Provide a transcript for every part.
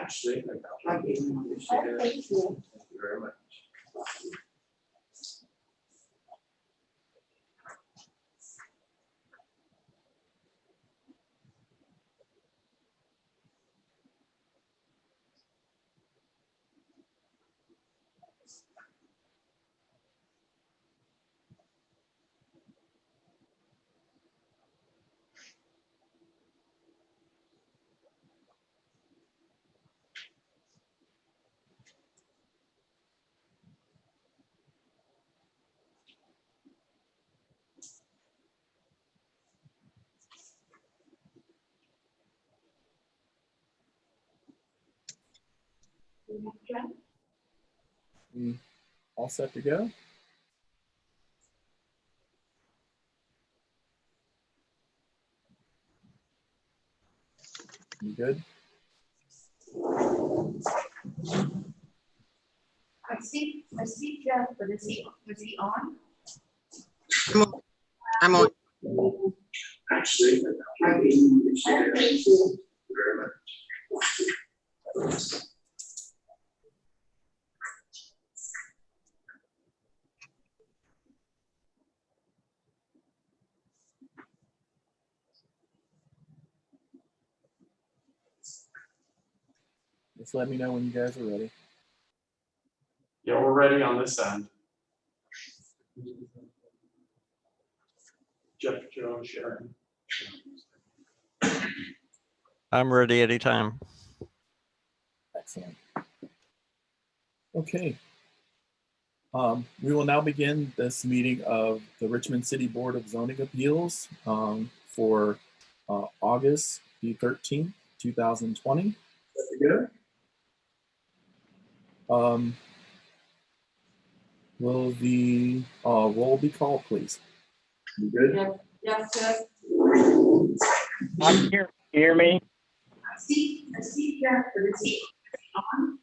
Ashley, I appreciate it. Thank you very much. All set to go? You good? I see Jeff, but is he on? I'm on. Ashley, I appreciate it. Thank you very much. Just let me know when you guys are ready. Yeah, we're ready on this end. Jeff, Joe, Sharon. I'm ready anytime. Excellent. Okay. We will now begin this meeting of the Richmond City Board of Zoning Appeals for August the 13th, 2020. Good. Will the roll be called, please? You good? Jeff. I'm here. You hear me? I see Jeff, but is he on?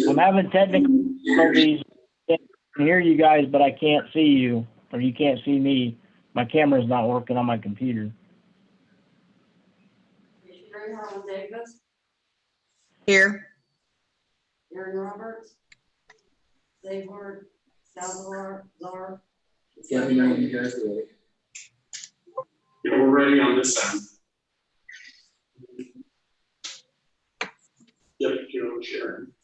I'm having technical difficulties. I can hear you guys, but I can't see you, or you can't see me. My camera's not working on my computer. Mary Helen Davis, Here. Aaron Roberts, Zayward, Salvador, Czar. Just let me know when you guys are ready. Yeah, we're ready on this end. Jeff, Joe, Sharon.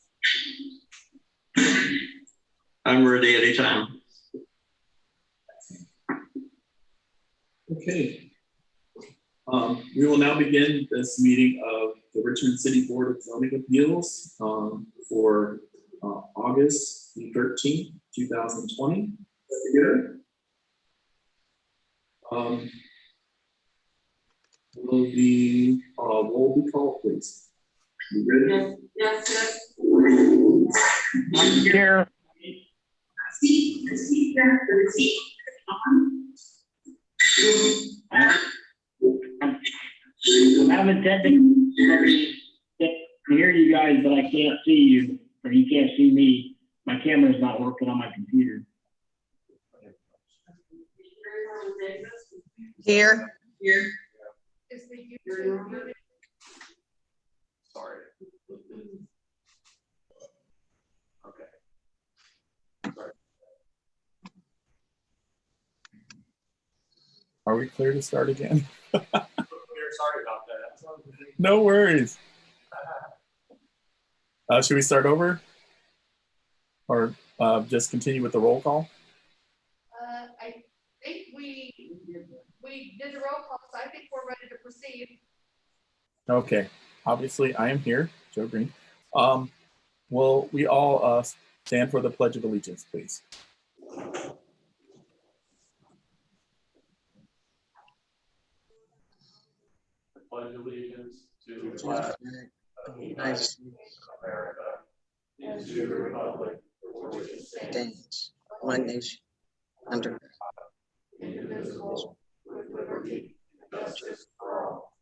I'm ready anytime. Okay. We will now begin this meeting of the Richmond City Board of Zoning Appeals for August the 13th, 2020. Good. Will the roll be called, please? You good? Yes. I'm here. I see Jeff, but is he on? I'm having technical difficulties. I can hear you guys, but I can't see you, or you can't see me. My camera's not working on my computer. Mary Helen Davis. Here. Is the YouTube muted? Sorry. Okay. Sorry. Are we clear to start again? We're sorry about that. No worries. Should we start over? Or just continue with the roll call? I think we did the roll call, so I think we're ready to proceed. Okay. Obviously, I am here, Joe Green. Will we all stand for the Pledge of Allegiance, please? Pledge allegiance to the flag of the United States of America and to the republic for which it stands, One nation under God, indivisible, with liberty and justice for all.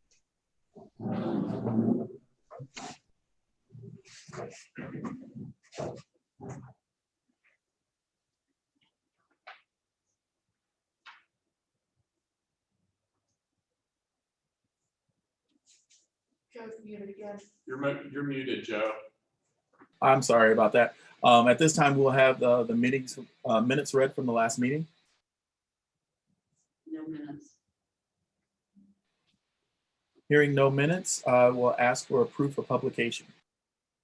Joe's muted again. You're muted, Joe. I'm sorry about that. At this time, we'll have the meetings, minutes read from the last meeting. No minutes. Hearing no minutes, we'll ask for a proof of publication.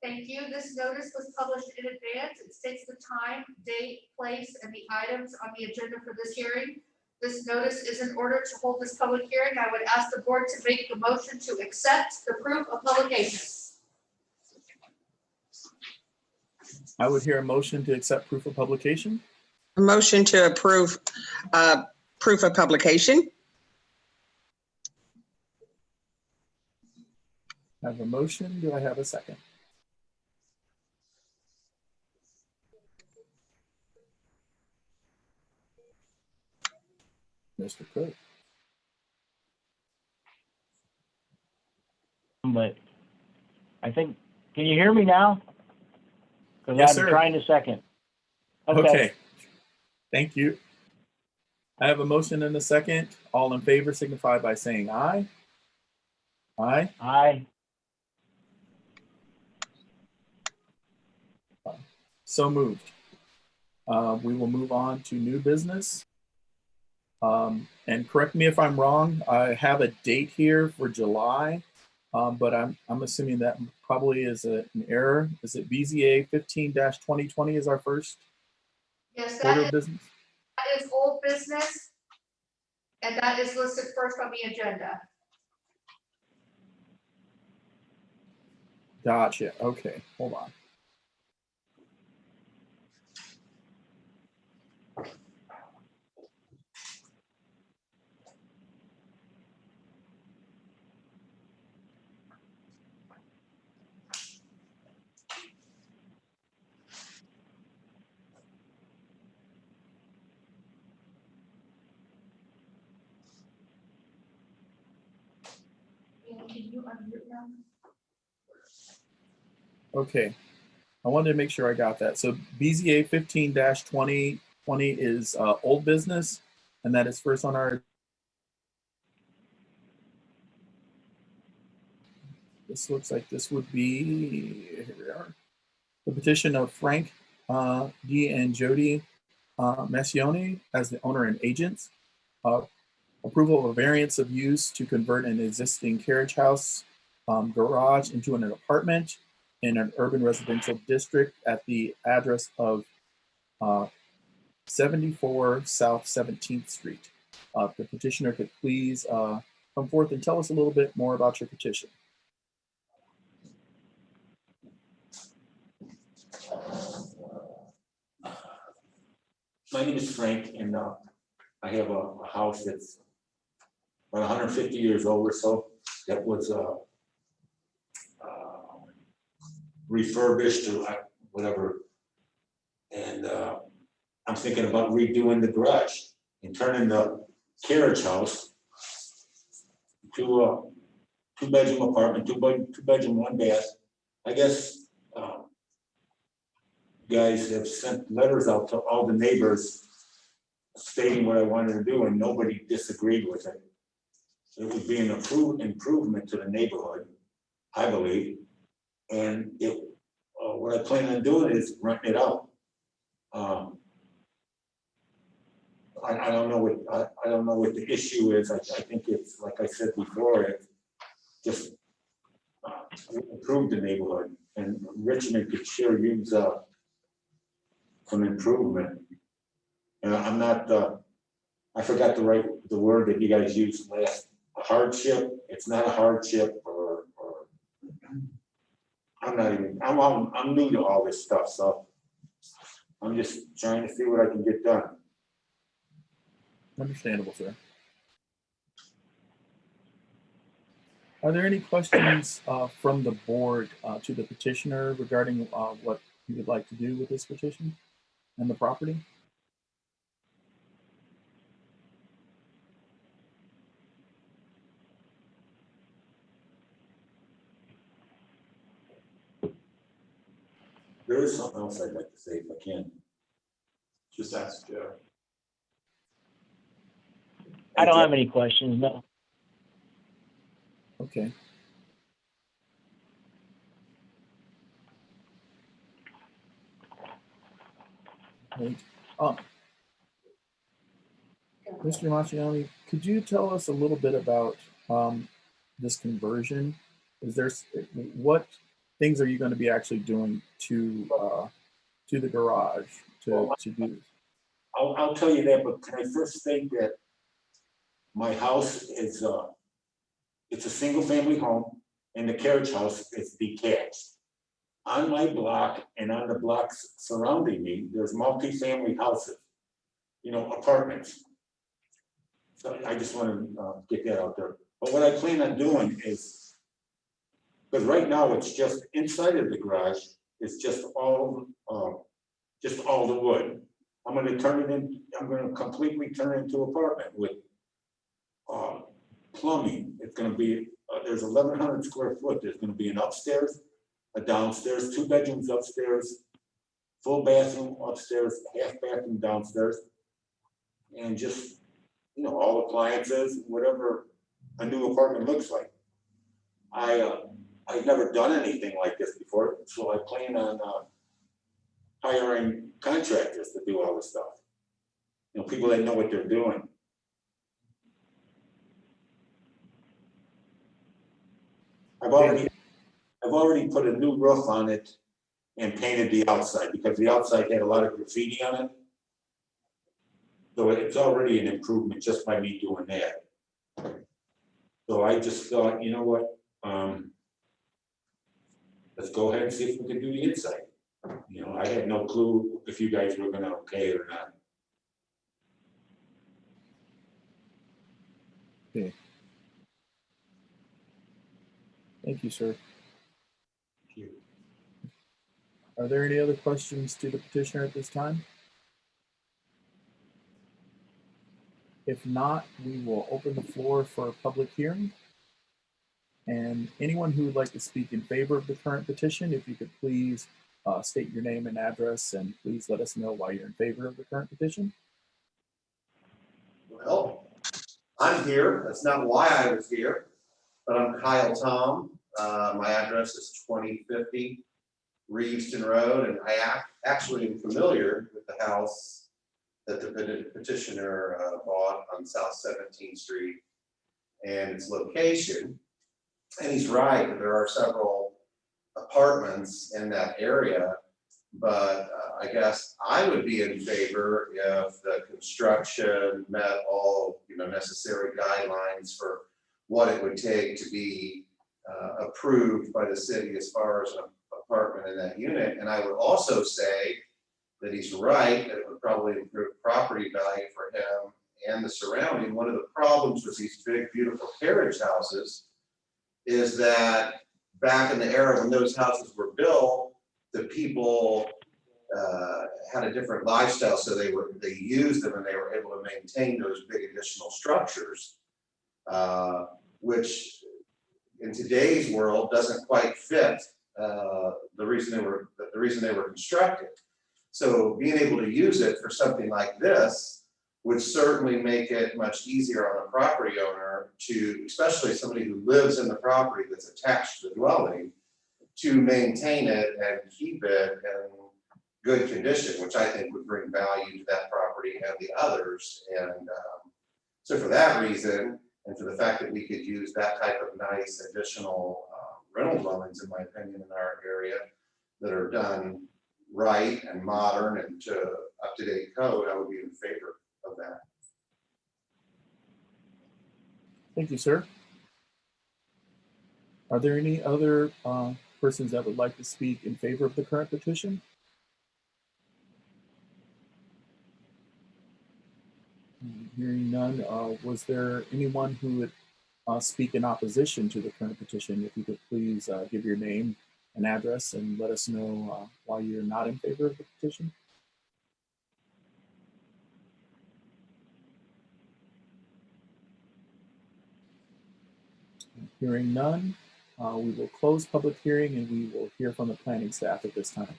Thank you. This notice was published in advance. It states the time, date, place, and the items on the agenda for this hearing. This notice is in order to hold this public hearing. I would ask the board to make the motion to accept the proof of publication. I would hear a motion to accept proof of publication. A motion to approve proof of publication. I have a motion. Do I have a second? Mr. Cook. But I think, can you hear me now? Because Yes, I'm sir. trying to second. Okay. Thank you. I have a motion and a second. All in favor signify by saying aye. Aye. Aye. So moved. We will move on to new business. And correct me if I'm wrong, I have a date here for July, but I'm assuming that probably is an error. Is it BZA 15-2020 is our first Yes, order of business? that is old business. And that is listed first on the agenda. Gotcha. Okay, hold on. And can you unmute now? Okay, I wanted to make sure I got that. So BZA 15-2020 is old business, and that is first on our. This looks like this would be, here we are. The petition of Frank D. and Jody Messione as the owner and agents. Approval of a variance of use to convert an existing carriage house garage into an apartment in an urban residential district at the address of 74 South 17th Street. If the petitioner could please come forth and tell us a little bit more about your petition. My name is Frank, and I have a house that's about 150 years old or so. That was refurbished or whatever. And I'm thinking about redoing the garage and turning the carriage house to a two-bedroom apartment, two bedroom, one bath. I guess you guys have sent letters out to all the neighbors stating what I wanted to do, and nobody disagreed with it. It would be an improvement to the neighborhood, I believe. And it, what I plan on doing is renting it out. I don't know what I don't know what the issue is. I think it's like I said before, it just improve the neighborhood, and Richmond could sure use some improvement. And I'm not. I forgot the word that you guys used last. A hardship. It's not a hardship, or I'm not even. I'm new to all this stuff, so I'm just trying to see what I can get done. Understandable, sir. Are there any questions from the board to the petitioner regarding what you would like to do with this petition and the property? There is something else I'd like to say if I can. Just ask Joe. I don't have any questions, no. Okay. Right. Mr. Mastriani, could you tell us a little bit about this conversion? What things are you going to be actually doing to the garage to do? I'll tell you that, but can I first state that my house is, it's a single-family home, and the carriage house is detached. On my block and on the blocks surrounding me, there's multi-family houses, apartments. So I just want to get that out there. But what I plan on doing is, because right now it's just inside of the garage, it's just all the wood. I'm going to completely turn it into an apartment with plumbing. It's going to be, there's 1,100 square foot. There's going to be an upstairs, a downstairs, 2 bedrooms upstairs, full bathroom upstairs, half bathroom downstairs, and just, all appliances, whatever a new apartment looks like. I've never done anything like this before, so I plan on hiring contractors to do all this stuff. People that know what they're doing. I've already put a new roof on it and painted the outside because the outside had a lot of graffiti on it. So it's already an improvement just by me doing that. So I just thought, you know what? Let's go ahead and see if we can do the inside. I had no clue if you guys were gonna okay it or not. Okay. Thank you, sir. Thank you. Are there any other questions to the petitioner at this time? If not, we will open the floor for a public hearing. And anyone who would like to speak in favor of the current petition, if you could please state your name and address, and please let us know why you're in favor of the current petition. Well, I'm here. That's not why I was here, but I'm Kyle Tom. My address is 2050 Reeveston Road, and I actually am familiar with the house that the petitioner bought on South 17th Street and its location. And he's right, there are several apartments in that area, but I guess I would be in favor if the construction met all necessary guidelines for what it would take to be approved by the city as far as an apartment in that unit. And I would also say that he's right, that it would probably improve property value for him and the surrounding. One of the problems with these big, beautiful carriage houses is that back in the era when those houses were built, the people had a different lifestyle, so they used them and they were able to maintain those big additional structures, which in today's world doesn't quite fit the reason they were constructed. So being able to use it for something like this would certainly make it much easier on a property owner to, especially somebody who lives in the property that's attached to the dwelling, to maintain it and keep it in good condition, which I think would bring value to that property and the others. And so for that reason, and for the fact that we could use that type of nice additional rental dwellings, in my opinion, in our area that are done right and modern and to up-to-date code, I would be in favor of that. Thank you, sir. Are there any other persons that would like to speak in favor of the current petition? Hearing none, was there anyone who would speak in opposition to the current petition? If you could please give your name and address and let us know why you're not in favor of the petition. Hearing none, we will close public hearing and we will hear from the planning staff at this time.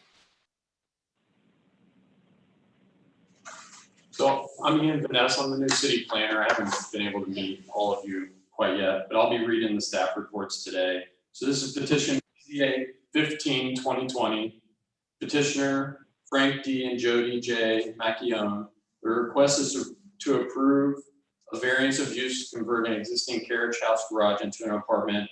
So I'm Ian Vanessa, I'm the new city planner. I haven't been able to meet all of you quite yet, but I'll be reading the staff reports today. So this is petition PZA 15-2020. Petitioner Frank D. and Jody J. Macchione. The request is to approve a variance of use to convert an existing carriage house garage into an apartment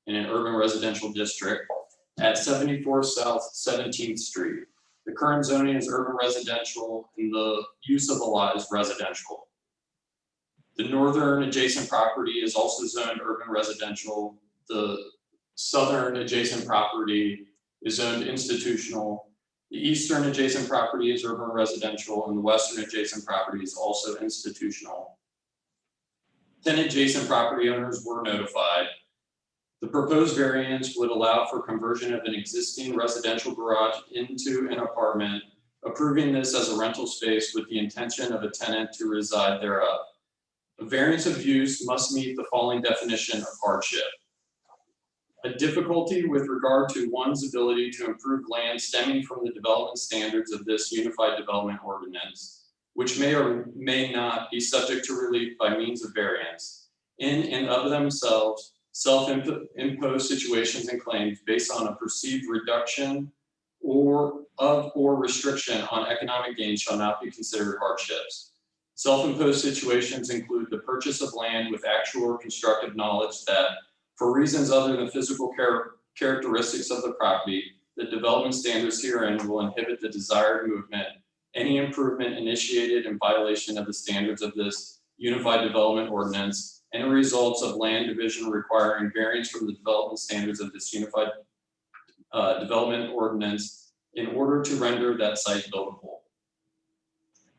in an urban residential district at 74 South 17th Street. The current zoning is urban residential and the use of the lot is residential. The northern adjacent property is also zoned urban residential. The southern adjacent property is zoned institutional. The eastern adjacent property is urban residential and the western adjacent property is also institutional. 10 adjacent property owners were notified. The proposed variance would allow for conversion of an existing residential garage into an apartment, approving this as a rental space with the intention of a tenant to reside thereof. A variance of use must meet the following definition of hardship. A difficulty with regard to one's ability to improve land stemming from the development standards of this unified development ordinance, which may or may not be subject to relief by means of variance, in and of themselves, self-imposed situations and claims based on a perceived reduction or restriction on economic gain shall not be considered hardships. Self-imposed situations include the purchase of land with actual or constructive knowledge that, for reasons other than physical characteristics of the property, the development standards herein will inhibit the desired movement. Any improvement initiated in violation of the standards of this unified development ordinance and the results of land division requiring variance from the development standards of this unified development ordinance in order to render that site buildable.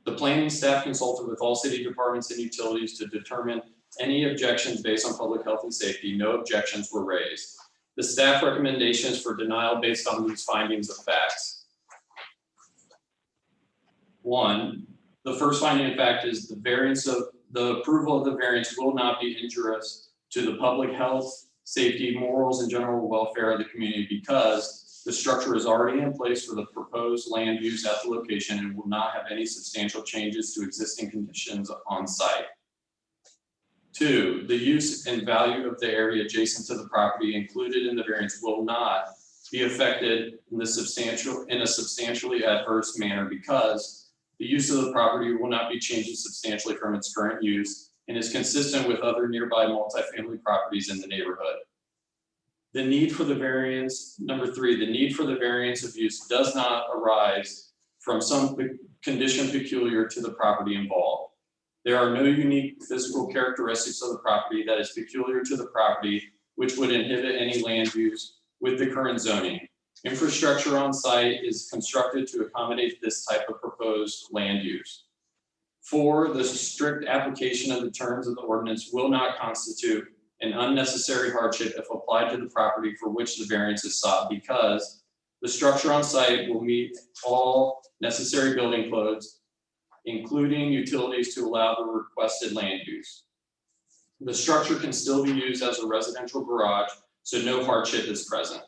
The planning staff consulted with all city departments and utilities to determine any objections based on public health and safety. No objections were raised. The staff recommendations for denial based on these findings of facts. 1, the first finding of fact is the approval of the variance will not be injurious to the public health, safety, morals, and general welfare of the community because the structure is already in place for the proposed land use at the location and will not have any substantial changes to existing conditions on site. 2, the use and value of the area adjacent to the property included in the variance will not be affected in a substantially adverse manner because the use of the property will not be changing substantially from its current use and is consistent with other nearby multifamily properties in the neighborhood. The need for the variance, number 3, the need for the variance of use does not arise from some condition peculiar to the property involved. There are no unique physical characteristics of the property that is peculiar to the property, which would inhibit any land use with the current zoning. Infrastructure on site is constructed to accommodate this type of proposed land use. 4, the strict application of the terms of the ordinance will not constitute an unnecessary hardship if applied to the property for which the variance is sought because the structure on site will meet all necessary building codes, including utilities to allow the requested land use. The structure can still be used as a residential garage, so no hardship is present.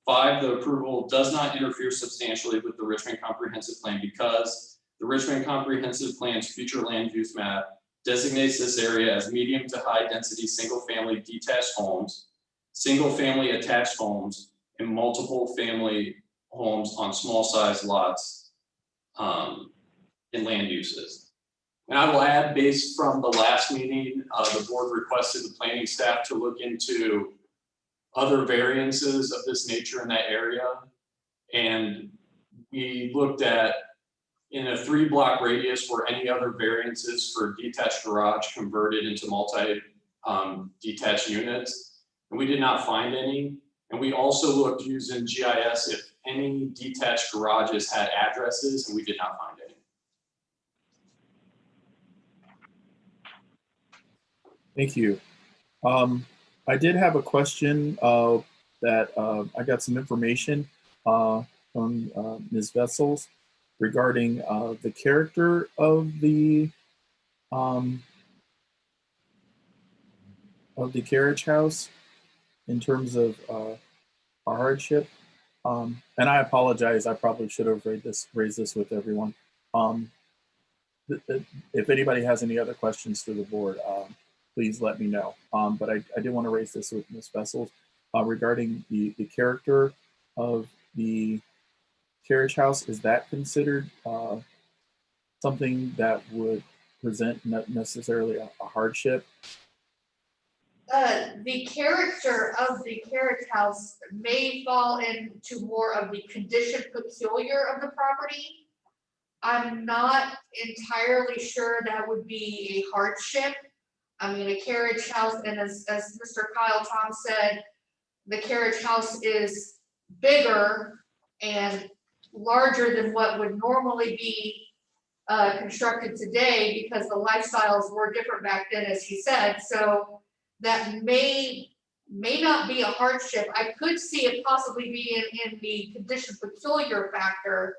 5, the approval does not interfere substantially with the Richmond Comprehensive Plan because the Richmond Comprehensive Plan's future land use map designates this area as medium to high density single-family detached homes, single-family attached homes, and multiple family homes on small size lots in land uses. And I will add, based from the last meeting, the board requested the planning staff to look into other variances of this nature in that area. And we looked at in a 3-block radius were any other variances for detached garage converted into detached units. And we did not find any. And we also looked using GIS if any detached garages had addresses, and we did not find any. Thank you. I did have a question that I got some information from Ms. Vessels regarding the character of the carriage house in terms of a hardship. And I apologize, I probably should have raised this with everyone. If anybody has any other questions to the board, please let me know. But I did want to raise this with Ms. Vessels regarding the character of the carriage house, is that considered something that would present not necessarily a hardship? The character of the carriage house may fall into more of the condition peculiar of the property. I'm not entirely sure that would be a hardship. I mean, a carriage house, and as Mr. Kyle Tom said, the carriage house is bigger and larger than what would normally be constructed today, because the lifestyles were different back then, as he said. So that may not be a hardship. I could see it possibly be in the condition peculiar factor,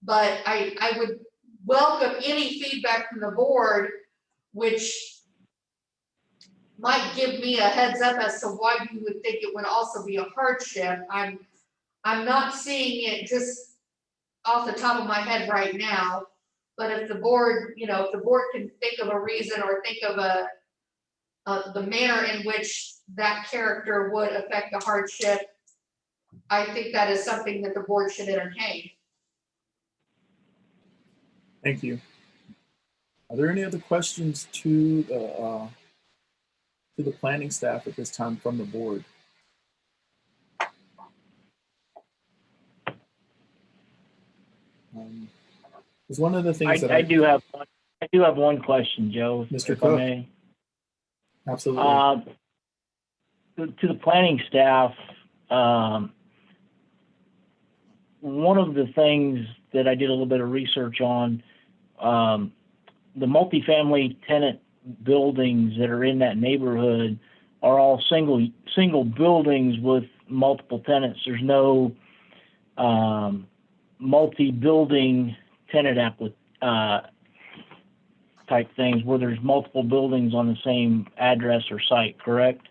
but I would welcome any feedback from the board, which might give me a heads up as to why you would think it would also be a hardship. I'm not seeing it just off the top of my head right now, but if the board, if the board can think of a reason or think of the manner in which that character would affect a hardship, I think that is something that the board should entertain. Thank you. Are there any other questions to the planning staff at this time from the board? Is one of the things that I do have one question, Joe. Mr. if I Cook. may. Absolutely. To the planning staff, one of the things that I did a little bit of research on, the multifamily tenant buildings that are in that neighborhood are all single buildings with multiple tenants. There's no multi-building tenant type things where there's multiple buildings on the same address or site, correct?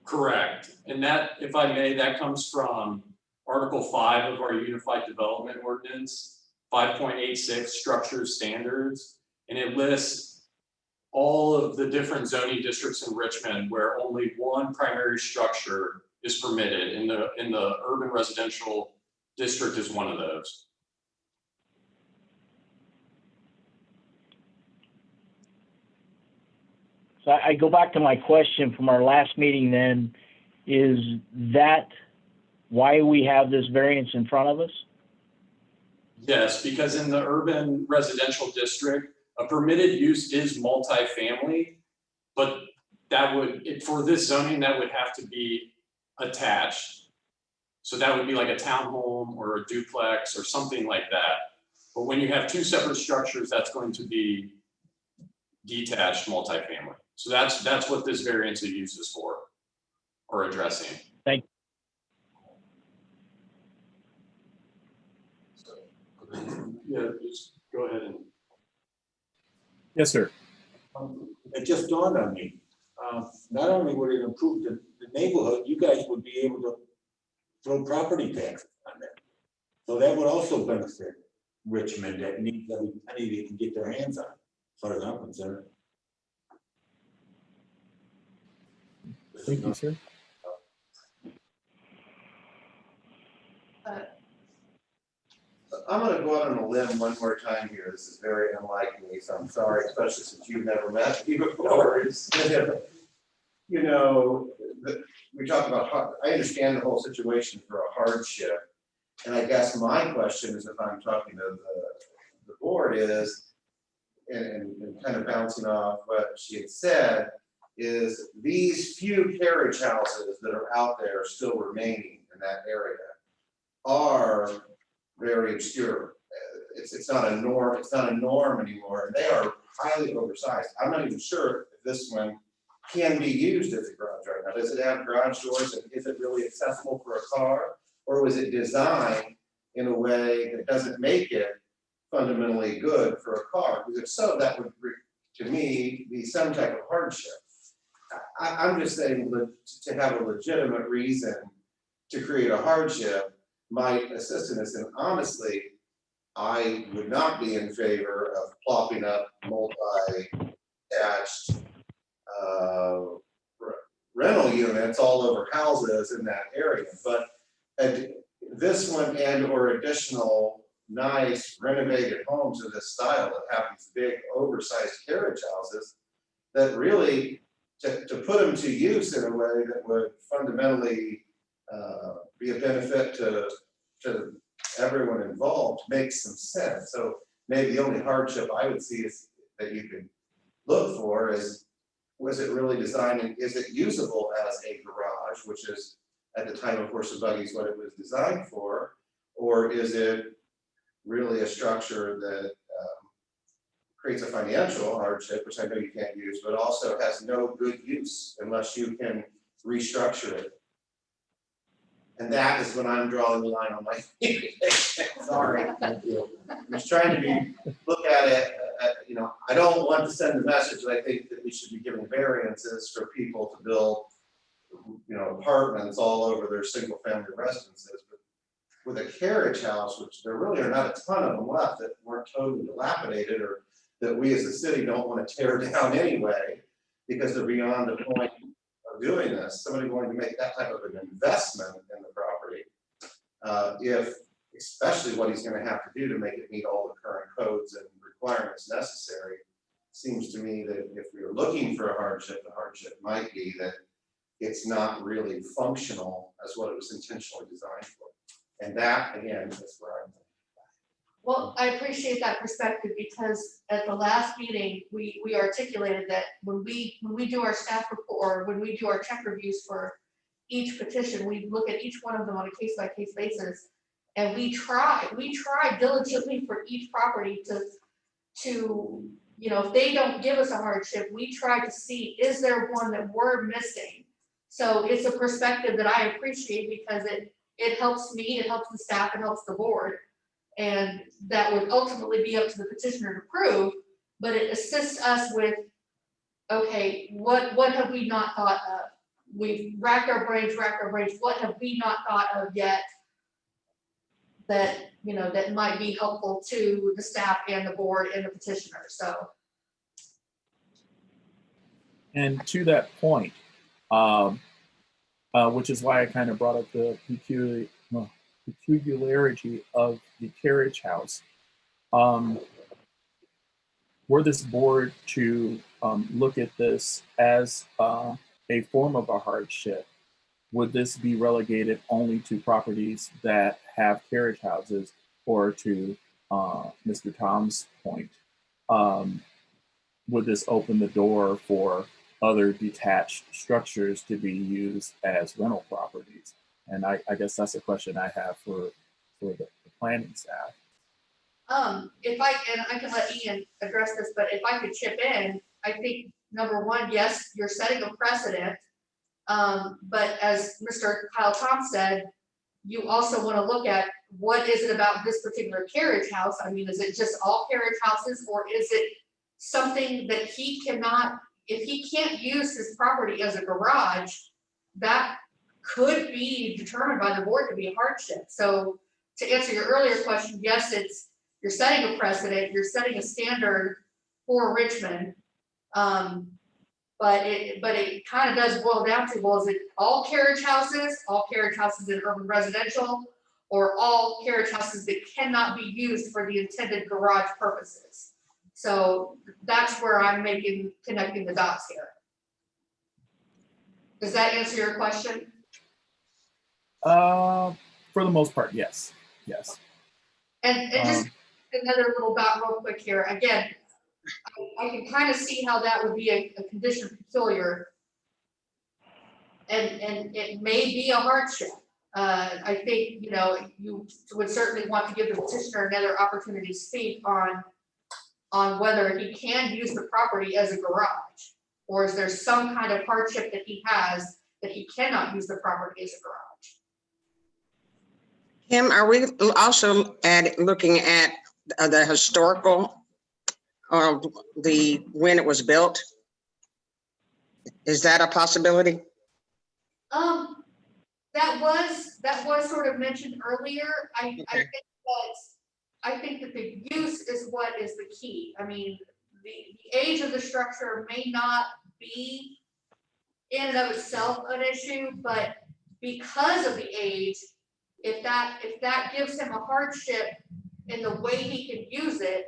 Correct. And that, if I may, that comes from Article 5 of our Unified Development Ordinance, 5.86 Structure Standards. And it lists all of the different zoning districts in Richmond where only one primary structure is permitted. In the urban residential district is one of those. So I go back to my question from our last meeting then, is that why we have this variance in front of us? Yes, because in the urban residential district, a permitted use is multifamily, but that would, for this zoning, that would have to be attached. So that would be like a townhome or a duplex or something like that. But when you have two separate structures, that's going to be detached multifamily. So that's what this variance of use is for, or addressing. Thank you. Yeah, just go ahead and. Yes, sir. It just dawned on me. Not only would it improve the neighborhood, you guys would be able to throw property taxes on that. So that would also benefit Richmond, that needs every penny they can get their hands on, as far as I'm concerned. Thank you, sir. I'm gonna go out on a limb one more time here. This is very unlike me, so I'm sorry, especially since you've never met me before. You know, we talk about, I understand the whole situation for a hardship. And I guess my question is, if I'm talking to the board is, and kind of bouncing off what she had said, is these few carriage houses that are out there still remaining in that area are very obscure. It's not a norm. It's not a norm anymore. And they are highly oversized. I'm not even sure if this one can be used as a garage right now. Does it have garage doors, and is it really accessible for a car, or was it designed in a way that doesn't make it fundamentally good for a car? Because if so, that would, to me, be some type of hardship. I'm just saying to have a legitimate reason to create a hardship might assist in this. And honestly, I would not be in favor of plopping up multi-attached rental units all over houses in that area. But this one and or additional nice renovated homes of this style that have these big oversized carriage houses that really, to put them to use in a way that would fundamentally be a benefit to everyone involved makes some sense. So maybe the only hardship I would see is that you could look for is, was it really designed and is it usable as a garage, which is at the time of Horse and Buggies what it was designed for, or is it really a structure that creates a financial hardship, which I know you can't use, but also has no good use unless you can restructure it. And that is when I'm drawing the line on my. Sorry. Thank you. I'm just trying to look at it, you know, I don't want to send the message that I think that we should be giving variances for people to build, you know, apartments all over their single family residences. But with a carriage house, which there really are not a ton of them left that weren't totally dilapidated or that we as a city don't want to tear down anyway, because they're beyond the point of doing this, somebody going to make that type of an investment in the property, if, especially what he's going to have to do to make it meet all the current codes and requirements necessary, seems to me that if we were looking for a hardship, the hardship might be that it's not really functional as what it was intentionally designed for. And that, again, is where I'm. Well, I appreciate that perspective because at the last meeting, we articulated that when we do our staff report, or when we do our check reviews for each petition, we look at each one of them on a case-by-case basis. And we try diligently for each property to, you know, if they don't give us a hardship, we try to see, is there one that we're missing? So it's a perspective that I appreciate because it helps me, it helps the staff, it helps the board. And that would ultimately be up to the petitioner to prove, but it assists us with, okay, what have we not thought of? We've racked our brains, what have we not thought of yet that, you know, that might be helpful to the staff and the board and the petitioner, so. And to that point, which is why I kind of brought up the peculiarity of the carriage house. Were this board to look at this as a form of a hardship, would this be relegated only to properties that have carriage houses, or to Mr. Tom's point, would this open the door for other detached structures to be used as rental properties? And I guess that's a question I have for the planning staff. If I can let Ian address this, but if I could chip in, I think number one, yes, you're setting a precedent. But as Mr. Kyle Tom said, you also want to look at what is it about this particular carriage house? I mean, is it just all carriage houses, or is it something that he cannot, if he can't use his property as a garage, that could be determined by the board to be a hardship. So to answer your earlier question, yes, you're setting a precedent, you're setting a standard for Richmond. But it kind of does boil down to, well, is it all carriage houses in urban residential, or all carriage houses that cannot be used for the intended garage purposes? So that's where I'm connecting the dots here. Does that answer your question? For the most part, yes. Yes. And just another little dot real quick here. Again, I can kind of see how that would be a condition peculiar. And it may be a hardship. I think, you know, you would certainly want to give the petitioner another opportunity to speak on whether he can use the property as a garage, or is there some kind of hardship that he has that he cannot use the property as a garage? Kim, are we also looking at the historical of when it was built? Is that a possibility? That was sort of mentioned earlier. I think that the use is what is the key. I mean, the age of the structure may not be in and of itself an issue, but because of the age, if that gives him a hardship in the way he can use it,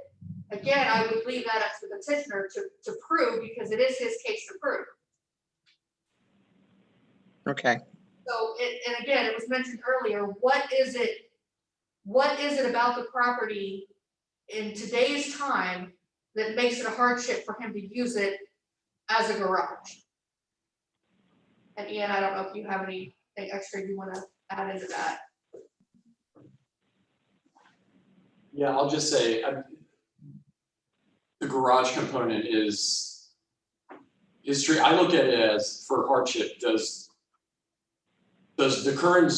again, I would leave that up to the petitioner to prove, because it is his case to prove. Okay. So and again, it was mentioned earlier, what is it about the property in today's time that makes it a hardship for him to use it as a garage? And Ian, I don't know if you have anything extra you want to add into that. Yeah, I'll just say, the garage component is true. I look at it as for hardship, does the current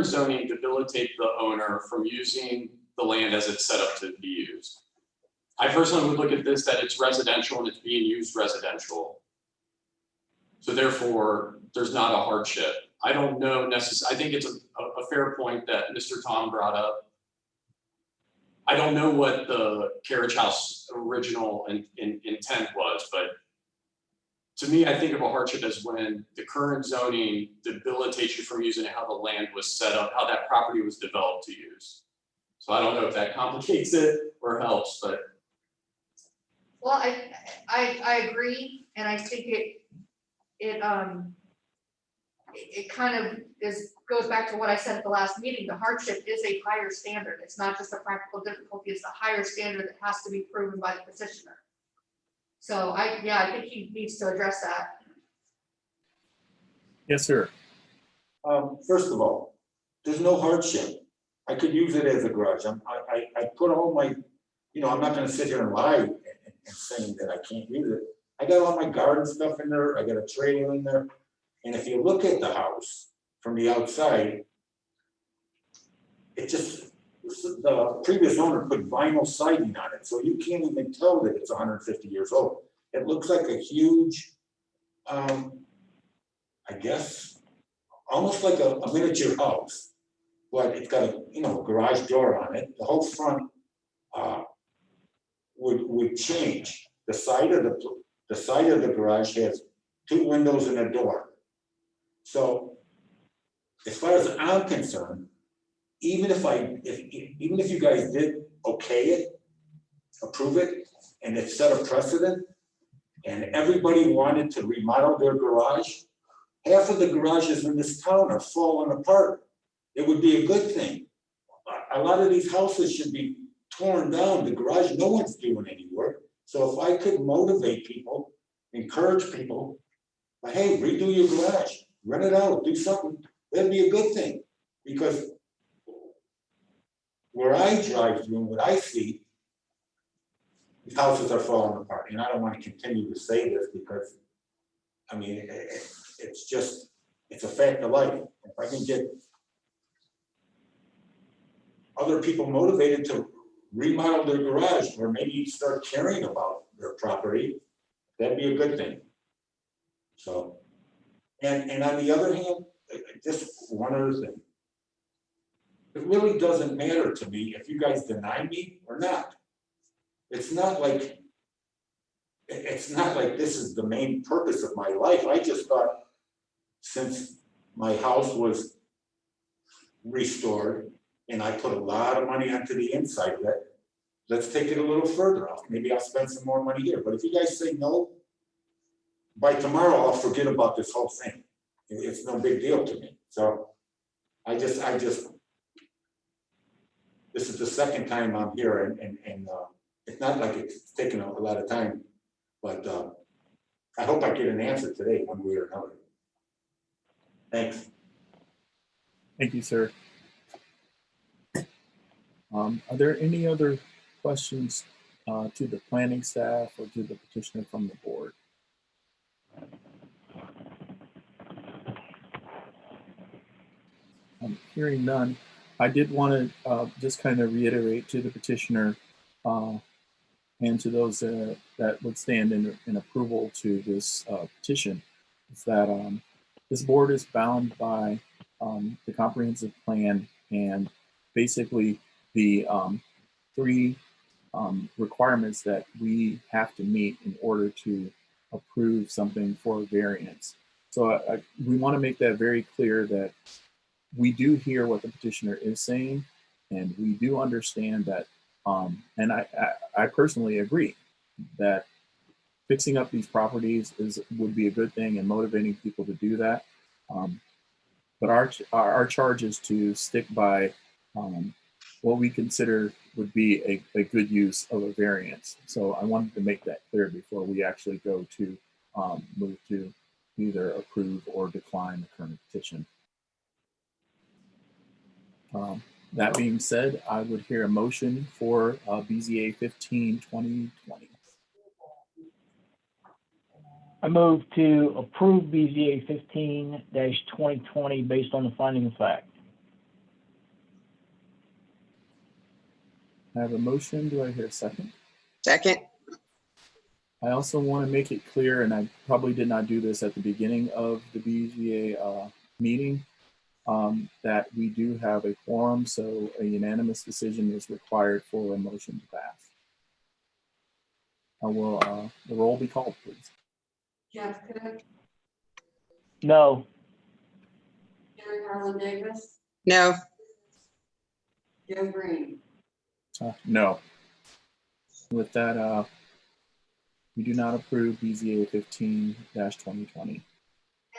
zoning debilitate the owner from using the land as it's set up to be used? I personally would look at this, that it's residential and it's being used residential. So therefore, there's not a hardship. I don't know necessarily, I think it's a fair point that Mr. Tom brought up. I don't know what the carriage house original intent was, but to me, I think of a hardship as when the current zoning debilitates you from using it, how the land was set up, how that property was developed to use. So I don't know if that complicates it or helps, but. Well, I agree, and I think it kind of goes back to what I said at the last meeting. The hardship is a higher standard. It's not just a practical difficulty, it's a higher standard that has to be proven by the petitioner. So I think he needs to address that. Yes, sir. First of all, there's no hardship. I could use it as a garage. I put all my, I'm not gonna sit here and lie and saying that I can't use it. I got all my garden stuff in there. I got a trailer in there. And if you look at the house from the outside, it just, the previous owner put vinyl siding on it, so you can't even tell that it's 150 years old. It looks like a huge, I guess, almost like a miniature house, but it's got a garage door on it. The whole front would change. The side of the garage has 2 windows and a door. So, as far as I'm concerned, even if you guys did okay it, approve it, and it set a precedent, and everybody wanted to remodel their garage, half of the garages in this town are falling apart. It would be a good thing. A lot of these houses should be torn down. The garage, no one's doing any work. So if I could motivate people, encourage people, hey, redo your garage, rent it out, do something, that'd be a good thing. Because where I drive through and what I see, these houses are falling apart. And I don't want to continue to say this because, I mean, it's a fact of life. If I can get other people motivated to remodel their garage or maybe start caring about their property, that'd be a good thing. So, and on the other hand, just one other thing. It really doesn't matter to me if you guys deny me or not. It's not like this is the main purpose of my life. I just thought since my house was restored and I put a lot of money onto the inside of it, let's take it a little further out. Maybe I'll spend some more money here. But if you guys say no, by tomorrow I'll forget about this whole thing. It's no big deal to me. So I just this is the second time I'm here and it's not like it's taken a lot of time, but I hope I get an answer today, one way or another. Thanks. Thank you, sir. Are there any other questions to the planning staff or to the petitioner from the board? Hearing none, I did want to just kind of reiterate to the petitioner and to those that would stand in approval to this petition, is that this board is bound by the comprehensive plan and basically the 3 requirements that we have to meet in order to approve something for a variance. So we want to make that very clear that we do hear what the petitioner is saying, and we do understand that, and I personally agree that fixing up these properties would be a good thing and motivating people to do that. But our charge is to stick by what we consider would be a good use of a variance. So I wanted to make that clear before we actually go to move to either approve or decline the current petition. That being said, I would hear a motion for BZA 15-2020. I move to approve BZA 15-2020 based on the finding of fact. I have a motion. Do I hear a second? Second. I also want to make it clear, and I probably did not do this at the beginning of the BZA meeting, that we do have a quorum, so a unanimous decision is required for a motion to pass. Will the roll be called, please? Jeff Cook, No. Jerry Harlan Davis, No. Joe Green. No. With that, we do not approve BZA 15-2020.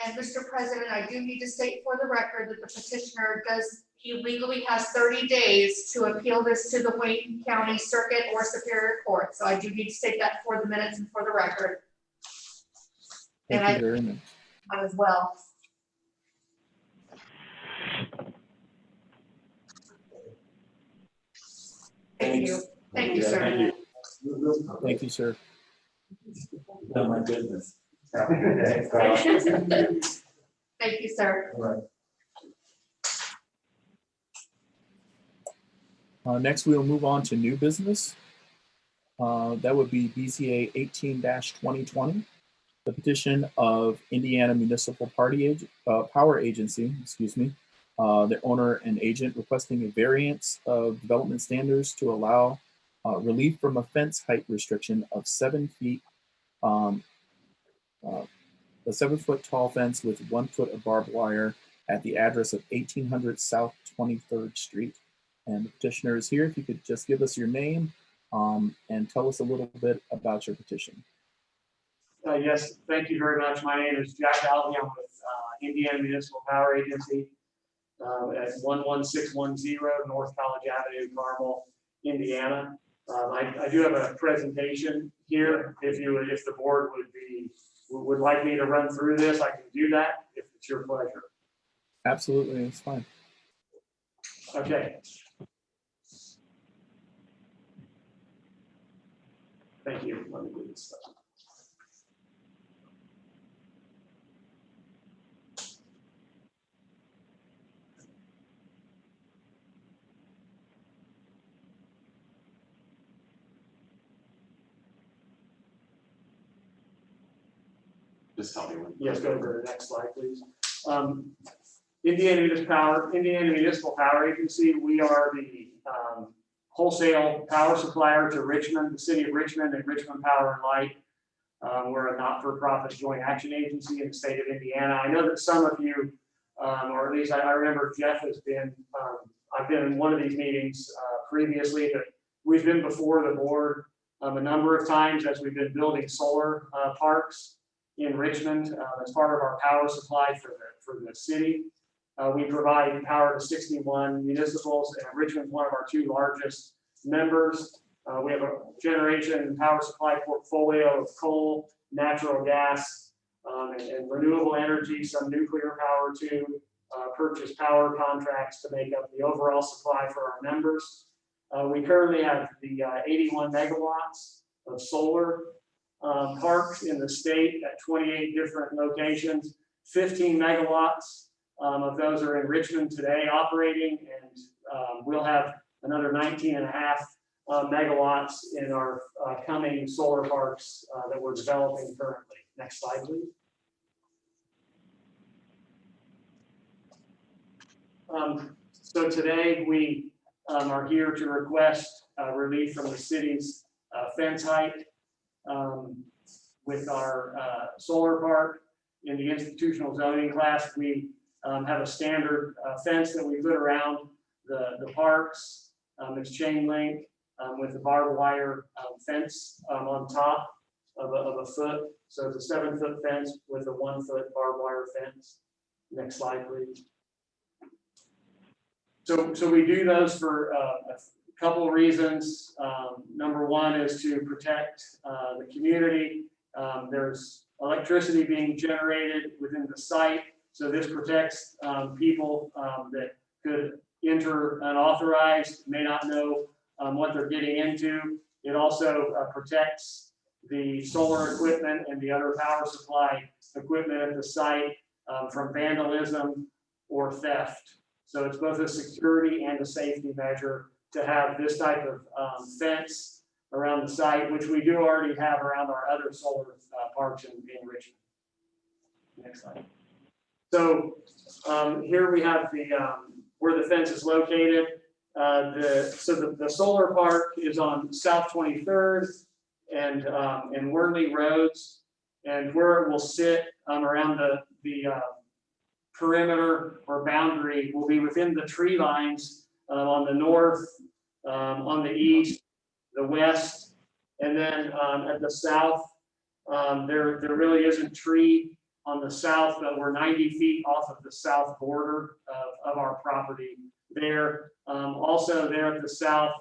And Mr. President, I do need to state for the record that the petitioner he legally has 30 days to appeal this to the Wayne County Circuit or Superior Court. So I do need to state that for the minutes and for the record. Thank And you very much. I as well. Thank you. Thank you, sir. Thank you. Thank you, sir. Oh, my goodness. Thank you, sir. Next, we will move on to new business. That would be BZA 18-2020, the petition of Indiana Municipal Power Agency, the owner and agent requesting a variance of development standards to allow relief from a fence height restriction of 7 feet, a 7-foot tall fence with 1 foot of barbed wire at the address of 1800 South 23rd Street. And the petitioner is here. If you could just give us your name and tell us a little bit about your petition. Yes, thank you very much. My name is Jack Alvey. I'm with Indiana Municipal Power Agency at 11610 North College Avenue, Carmel, Indiana. I do have a presentation here. If the board would like me to run through this, I can do that if it's your pleasure. Absolutely, it's fine. Okay. Thank you. Let me do this stuff. Just tell me when. Yes, go to the next slide, please. Indiana Municipal Power Agency, we are the wholesale power supplier to Richmond, the city of Richmond, and Richmond Power and Light. We're a not-for-profit joint action agency in the state of Indiana. I know that some of you, or at least I remember Jeff has been, I've been in one of these meetings previously, but we've been before the board a number of times as we've been building solar parks in Richmond as part of our power supply for the city. We provide power to 61 municipals, and Richmond's one of our 2 largest members. We have a generation and power supply portfolio of coal, natural gas, and renewable energy, some nuclear power too, purchase power contracts to make up the overall supply for our members. We currently have the 81 megawatts of solar parks in the state at 28 different locations. 15 megawatts of those are in Richmond today operating, and we'll have another 19.5 megawatts in our coming solar parks that we're developing currently. Next slide, please. So today we are here to request relief from the city's fence height with our solar park. In the institutional zoning class, we have a standard fence that we put around the parks. It's chain link with a barbed wire fence on top of a foot. So it's a 7-foot fence with a 1-foot barbed wire fence. Next slide, please. So we do those for a couple of reasons. Number one is to protect the community. There's electricity being generated within the site. So this protects people that could enter unauthorized, may not know what they're getting into. It also protects the solar equipment and the other power supply equipment at the site from vandalism or theft. So it's both a security and a safety measure to have this type of fence around the site, which we do already have around our other solar parks in Richmond. Next slide. So here we have the where the fence is located. The solar park is on South 23rd and Worley Roads, and where it will sit around the perimeter or boundary will be within the tree lines on the north, on the east, the west, and then at the south. There really isn't tree on the south, but we're 90 feet off of the south border of our property there. Also there at the south,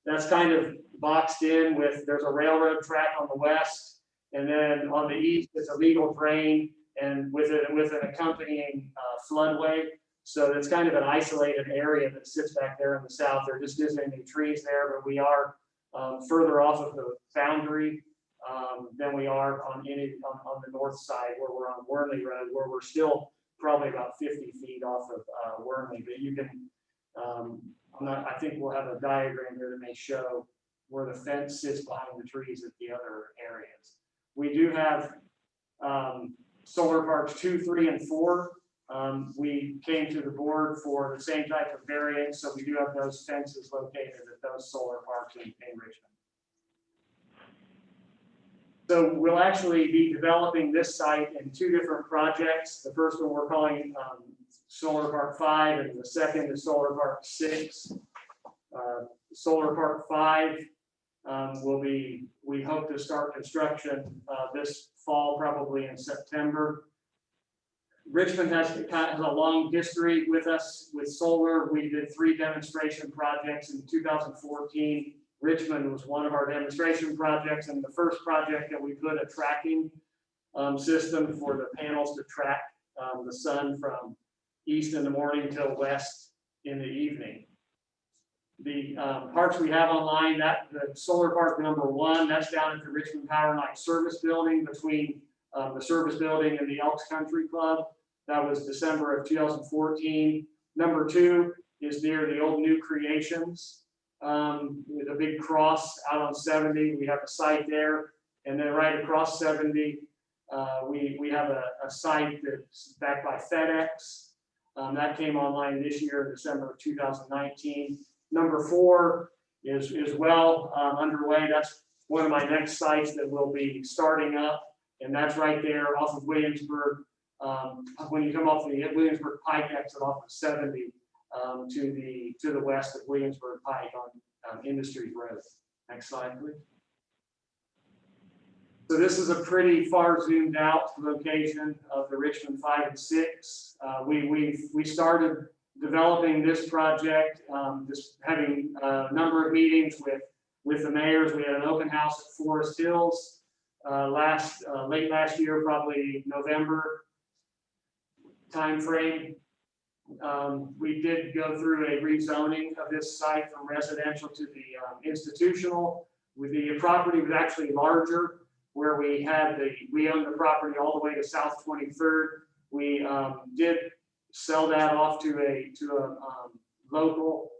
that's kind of boxed in with, there's a railroad track on the west, and then on the east, it's a legal drain and with an accompanying floodway. So it's kind of an isolated area that sits back there in the south. There just isn't any trees there, but we are further off of the boundary than we are on the north side, where we're on Worley Road, where we're still probably about 50 feet off of Worley. But you can, I think we'll have a diagram here that may show where the fence sits behind the trees at the other areas. We do have solar parks 2, 3, and 4. We came to the board for the same type of variance, so we do have those fences located at those solar parks in Richmond. So we'll actually be developing this site in 2 different projects. The first one we're calling Solar Park 5, and the second is Solar Park 6. Solar Park 5 we hope to start construction this fall, probably in September. Richmond has a long history with us with solar. We did 3 demonstration projects in 2014. Richmond was one of our demonstration projects, and the first project that we put a tracking system for the panels to track the sun from east in the morning till west in the evening. The parks we have online, the solar park number 1, that's down at the Richmond Power Night Service Building between the service building and the Elks Country Club. That was December of 2014. Number 2 is near the old New Creations with a big cross out on 70. We have a site there, and then right across 70, we have a site that's backed by FedEx. That came online this year in December of 2019. Number 4 is well underway. That's one of my next sites that will be starting up, and that's right there off of Williamsburg. When you come off the Williamsburg Pike exit off of 70 to the west of Williamsburg Pike on Industries Road. Next slide, please. So this is a pretty far zoomed out location of the Richmond 5 and 6. We started developing this project, just having a number of meetings with the mayors. We had an open house at Forest Hills late last year, probably November timeframe. We did go through a rezoning of this site from residential to the institutional. The property was actually larger, where we owned the property all the way to South 23rd. We did sell that off to a local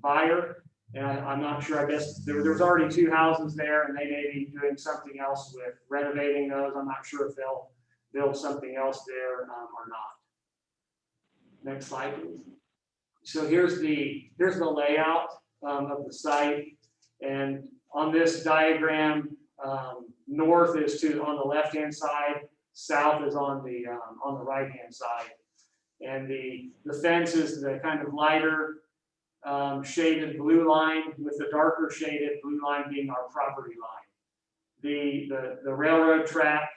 buyer, and I'm not sure. I guess there was already 2 houses there, and they may be doing something else with renovating those. I'm not sure if they'll build something else there or not. Next slide, please. So here's the layout of the site, and on this diagram, north is on the left-hand side, south is on the right-hand side. And the fence is the kind of lighter shaded blue line with the darker shaded blue line being our property line. The railroad track,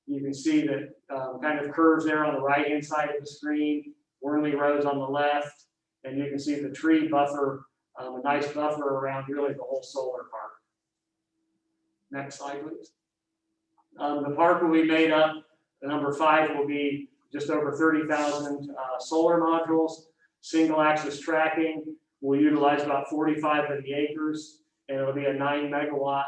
you can see that kind of curves there on the right-hand side of the screen, Wormley Road's on the left, and you can see the tree buffer, a nice buffer around really the whole solar park. Next slide, please. The park will be made up, the number 5 will be just over 30,000 solar modules, single axis tracking. We'll utilize about 45 of the acres, and it'll be a 9 megawatt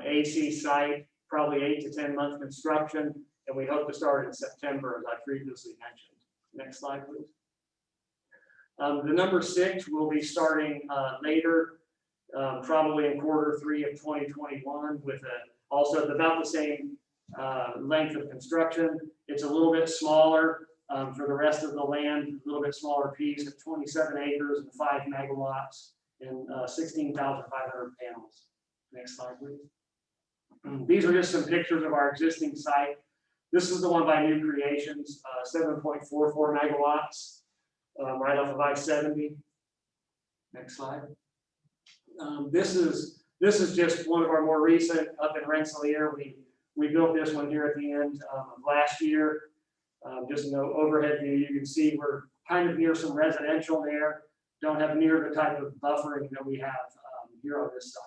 AC site, probably 8 to 10 month construction, and we hope to start in September, as I previously mentioned. Next slide, please. The number 6 will be starting later, probably in Q3 of 2021, with also about the same length of construction. It's a little bit smaller for the rest of the land, a little bit smaller piece at 27 acres and 5 megawatts and 16,500 panels. Next slide, please. These are just some pictures of our existing site. This is the one by New Creations, 7.44 megawatts, right off of I-70. Next slide. This is just one of our more recent up in Rensselaer. We built this one here at the end of last year. Just no overhead view. You can see we're kind of near some residential there. Don't have near the type of buffering that we have here on this site.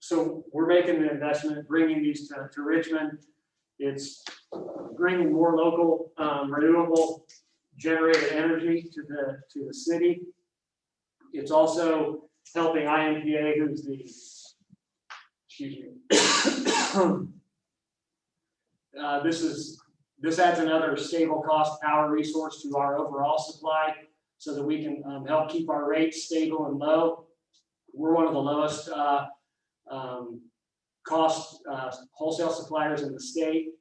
So we're making the investment, bringing these to Richmond. It's bringing more local renewable generated energy to the city. It's also helping IMPA, who's the, excuse me. This adds another stable cost power resource to our overall supply so that we can help keep our rates stable and low. We're one of the lowest cost wholesale suppliers in the state.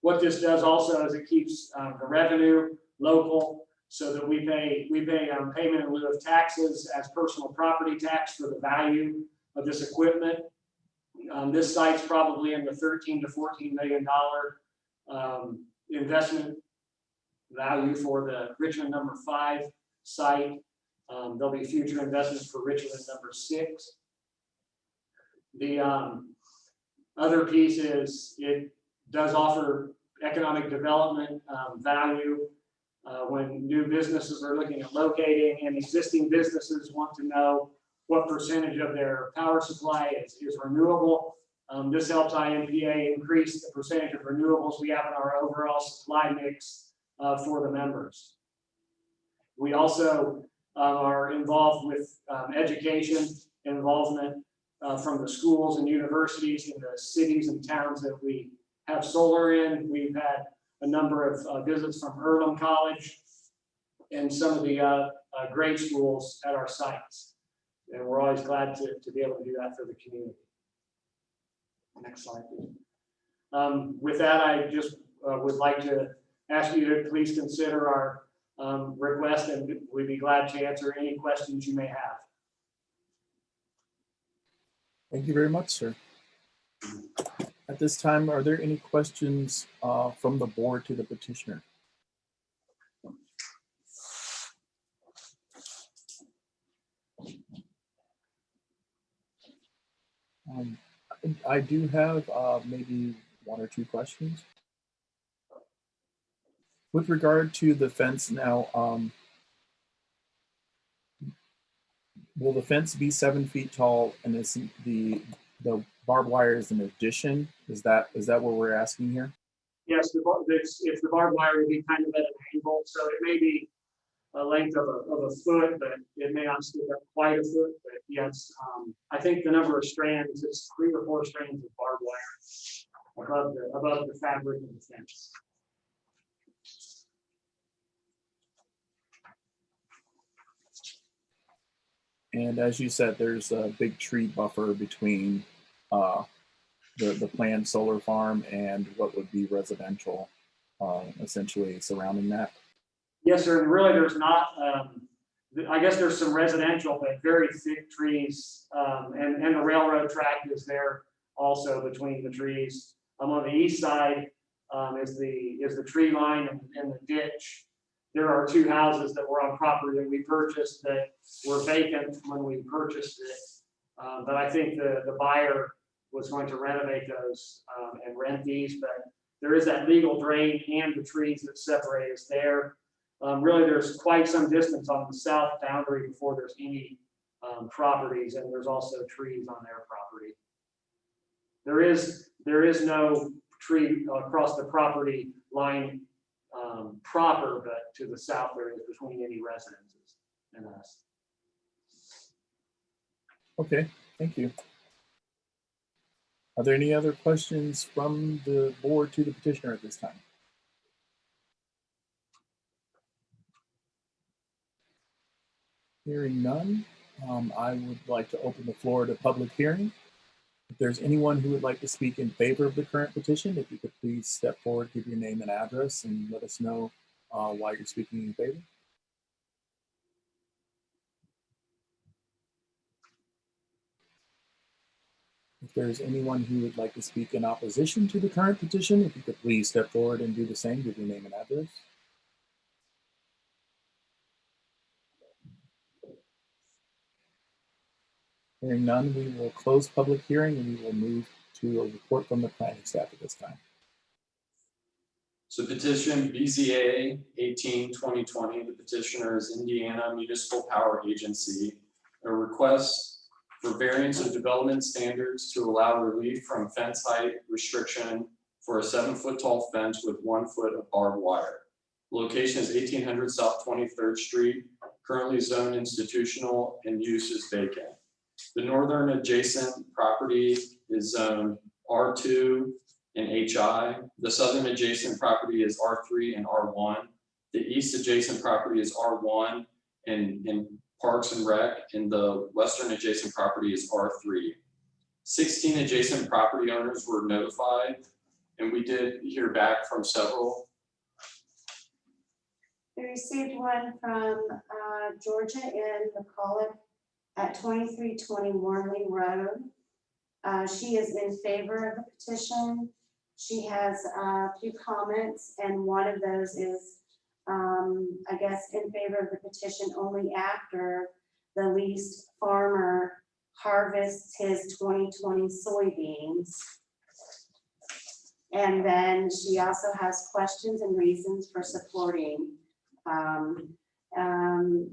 What this does also is it keeps the revenue local, so that we pay payment in lieu of taxes as personal property tax for the value of this equipment. This site's probably in the $13 to $14 million investment value for the Richmond number 5 site. There'll be future investments for Richmond number 6. The other piece is it does offer economic development value when new businesses are looking at locating, and existing businesses want to know what percentage of their power supply is renewable. This helps IMPA increase the percentage of renewables we have in our overall supply mix for the members. We also are involved with education involvement from the schools and universities in the cities and towns that we have solar in. We've had a number of visits from Earlham College and some of the grade schools at our sites. And we're always glad to be able to do that for the community. Next slide, please. With that, I just would like to ask you to please consider our request, and we'd be glad to answer any questions you may have. Thank you very much, sir. At this time, are there any questions from the board to the petitioner? I do have maybe 1 or 2 questions. With regard to the fence now, will the fence be 7 feet tall, and is the barbed wire is an addition? Is that what we're asking here? Yes, if the barbed wire would be kind of at an angle, so it may be a length of a foot, but it may not stick up quite a foot. But yes, I think the number of strands is 3 or 4 strands of barbed wire above the fabric of the fence. And as you said, there's a big tree buffer between the planned solar farm and what would be residential, essentially surrounding that. Yes, sir. And really, there's not. I guess there's some residential, but very thick trees, and the railroad track is there also between the trees. On the east side is the tree line and the ditch. There are 2 houses that were on property that we purchased that were vacant when we purchased it. But I think the buyer was going to renovate those and rent these, but there is that legal drain and the trees that separate us there. Really, there's quite some distance on the south boundary before there's any properties, and there's also trees on their property. There is no tree across the property line proper, but to the south there is between any residences and us. Okay, thank you. Are there any other questions from the board to the petitioner at this time? Hearing none, I would like to open the floor to public hearing. If there's anyone who would like to speak in favor of the current petition, if you could please step forward, give your name and address, and let us know why you're speaking in favor. If there's anyone who would like to speak in opposition to the current petition, if you could please step forward and do the same, give your name and address. Hearing none, we will close public hearing and we will move to a report from the planning staff at this time. So petition BZA 18-2020, the petitioner is Indiana Municipal Power Agency, a request for variance of development standards to allow relief from fence height restriction for a 7-foot tall fence with 1 foot of barbed wire. Location is 1800 South 23rd Street, currently zoned institutional and use is vacant. The northern adjacent property is zoned R2 and HI. The southern adjacent property is R3 and R1. The east adjacent property is R1 and Parks and Rec, and the western adjacent property is R3. 16 adjacent property owners were notified, and we did hear back from several. We received one from Georgia in McCulloch at 2320 Warnley Road. She is in favor of the petition. She has a few comments, and one of those is, I guess, in favor of the petition only after the leased farmer harvests his 2020 soybeans. And then she also has questions and reasons for supporting.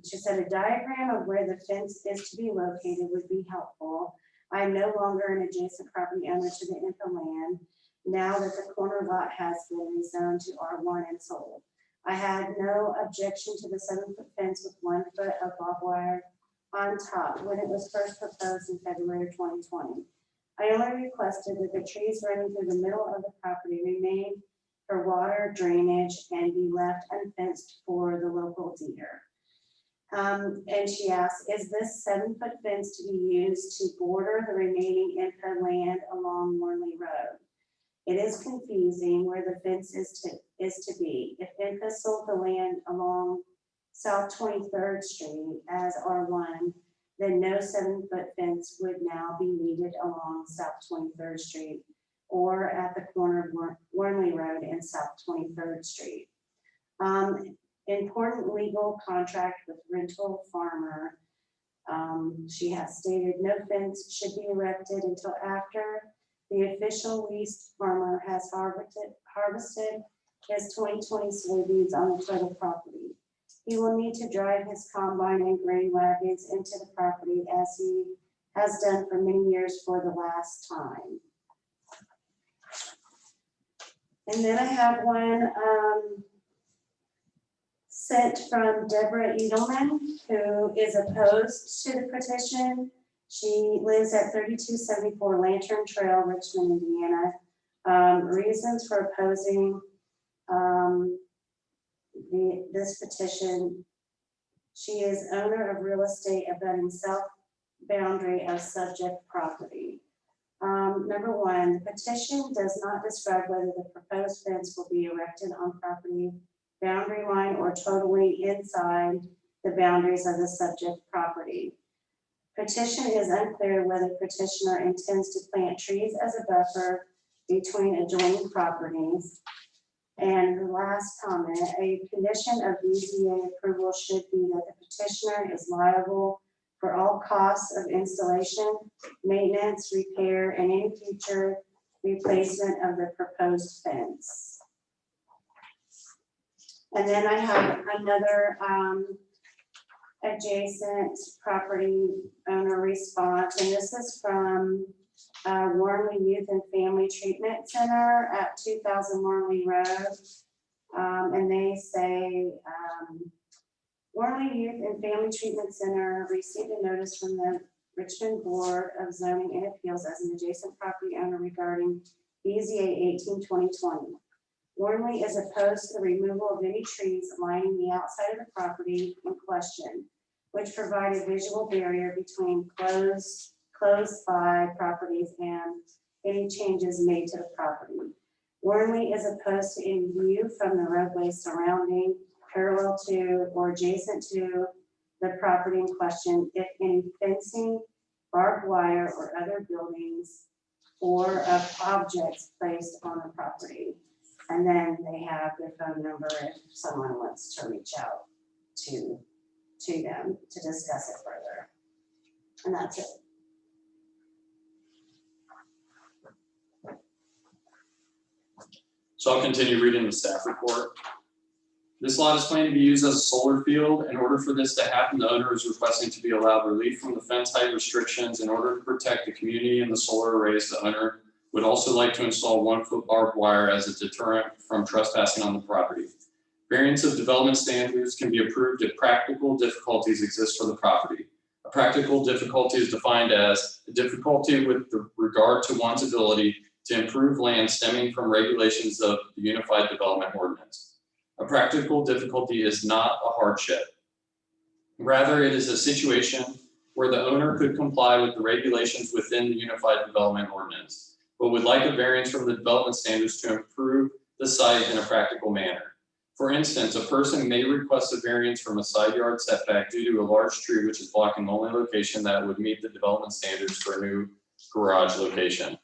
She said a diagram of where the fence is to be located would be helpful. I am no longer an adjacent property owner to the INPA land now that the corner lot has been rezoned to R1 and sold. I had no objection to the 7-foot fence with 1 foot of barbed wire on top when it was first proposed in February of 2020. I only requested that the trees running through the middle of the property remain for water drainage and be left unfenced for the local deer. And she asked, is this 7-foot fence to be used to border the remaining INPA land along Warnley Road? It is confusing where the fence is to be. If INPA sold the land along South 23rd Street as R1, then no 7-foot fence would now be needed along South 23rd Street or at the corner of Warnley Road and South 23rd Street. Important legal contract with rental farmer. She has stated no fence should be erected until after the official leased farmer has harvested his 2020 soybeans on the total property. He will need to drive his combine and grain wagons into the property as he has done for many years for the last time. And then I have one sent from Deborah Edelman, who is opposed to the petition. She lives at 3274 Lantern Trail, Richmond, Indiana. Reasons for opposing this petition. She is owner of real estate abutting south boundary of subject property. Number 1, the petition does not describe whether the proposed fence will be erected on property boundary line or totally inside the boundaries of the subject property. Petition is unclear whether petitioner intends to plant trees as a buffer between adjoining properties. And the last comment, a condition of BZA approval should be that the petitioner is liable for all costs of installation, maintenance, repair, and any future replacement of the proposed fence. And then I have another adjacent property owner response, and this is from Warrenly Youth and Family Treatment Center at 2000 Warrenly Road. And they say, Warrenly Youth and Family Treatment Center received a notice from the Richmond Board of Zoning and Appeals as an adjacent property owner regarding BZA 18-2020. Warrenly is opposed to the removal of any trees lining the outside of the property in question, which provide a visual barrier between close by properties and any changes made to the property. Warrenly is opposed to any view from the roadway surrounding, parallel to, or adjacent to the property in question if any fencing, barbed wire, or other buildings or of objects placed on the property. And then they have their phone number if someone wants to reach out to them to discuss it further. And that's it. So I'll continue reading the staff report. This lot is planned to be used as a solar field. In order for this to happen, the owner is requesting to be allowed relief from the fence height restrictions in order to protect the community and the solar arrays. The owner would also like to install 1-foot barbed wire as a deterrent from trespassing on the property. Variance of development standards can be approved if practical difficulties exist for the property. A practical difficulty is defined as a difficulty with regard to one's ability to improve land stemming from regulations of the Unified Development Ordinance. A practical difficulty is not a hardship. Rather, it is a situation where the owner could comply with the regulations within the Unified Development Ordinance, but would like a variance from the development standards to improve the site in a practical manner. For instance, a person may request a variance from a side yard setback due to a large tree which is blocking the only location that would meet the development standards for a new garage location.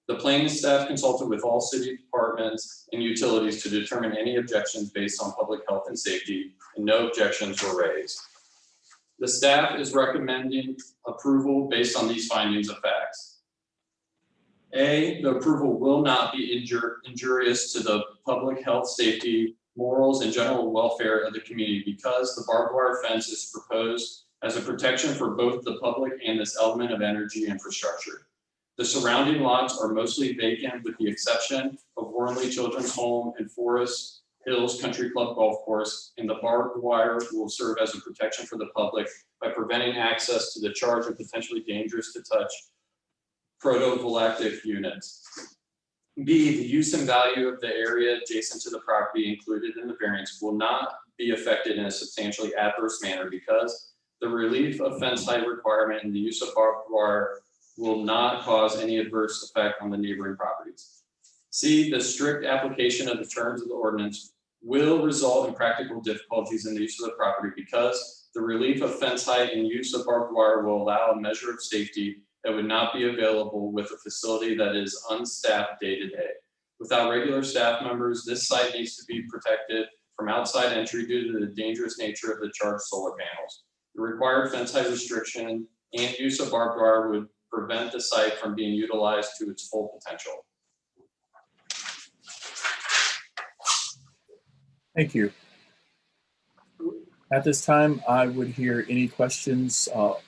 The planning staff consulted with all city departments and utilities to determine any objections based on public health and safety, and no objections were raised. The staff is recommending approval based on these findings of facts. A, the approval will not be injurious to the public health, safety, morals, and general welfare of the community because the barbed wire fence is proposed as a protection for both the public and this element of energy infrastructure. The surrounding lots are mostly vacant with the exception of Warrenly Children's Home and Forest Hills Country Club Golf Course, and the barbed wire will serve as a protection for the public by preventing access to the charged and potentially dangerous to touch photovoltaic units. B, the use and value of the area adjacent to the property included in the variance will not be affected in a substantially adverse manner because the relief of fence height requirement and the use of barbed wire will not cause any adverse effect on the neighboring properties. C, the strict application of the terms of the ordinance will result in practical difficulties in the use of the property because the relief of fence height and use of barbed wire will allow a measure of safety that would not be available with a facility that is unstaffed day to day. Without regular staff members, this site needs to be protected from outside entry due to the dangerous nature of the charged solar panels. The required fence height restriction and use of barbed wire would prevent the site from being utilized to its full potential. Thank you. At this time, I would hear any questions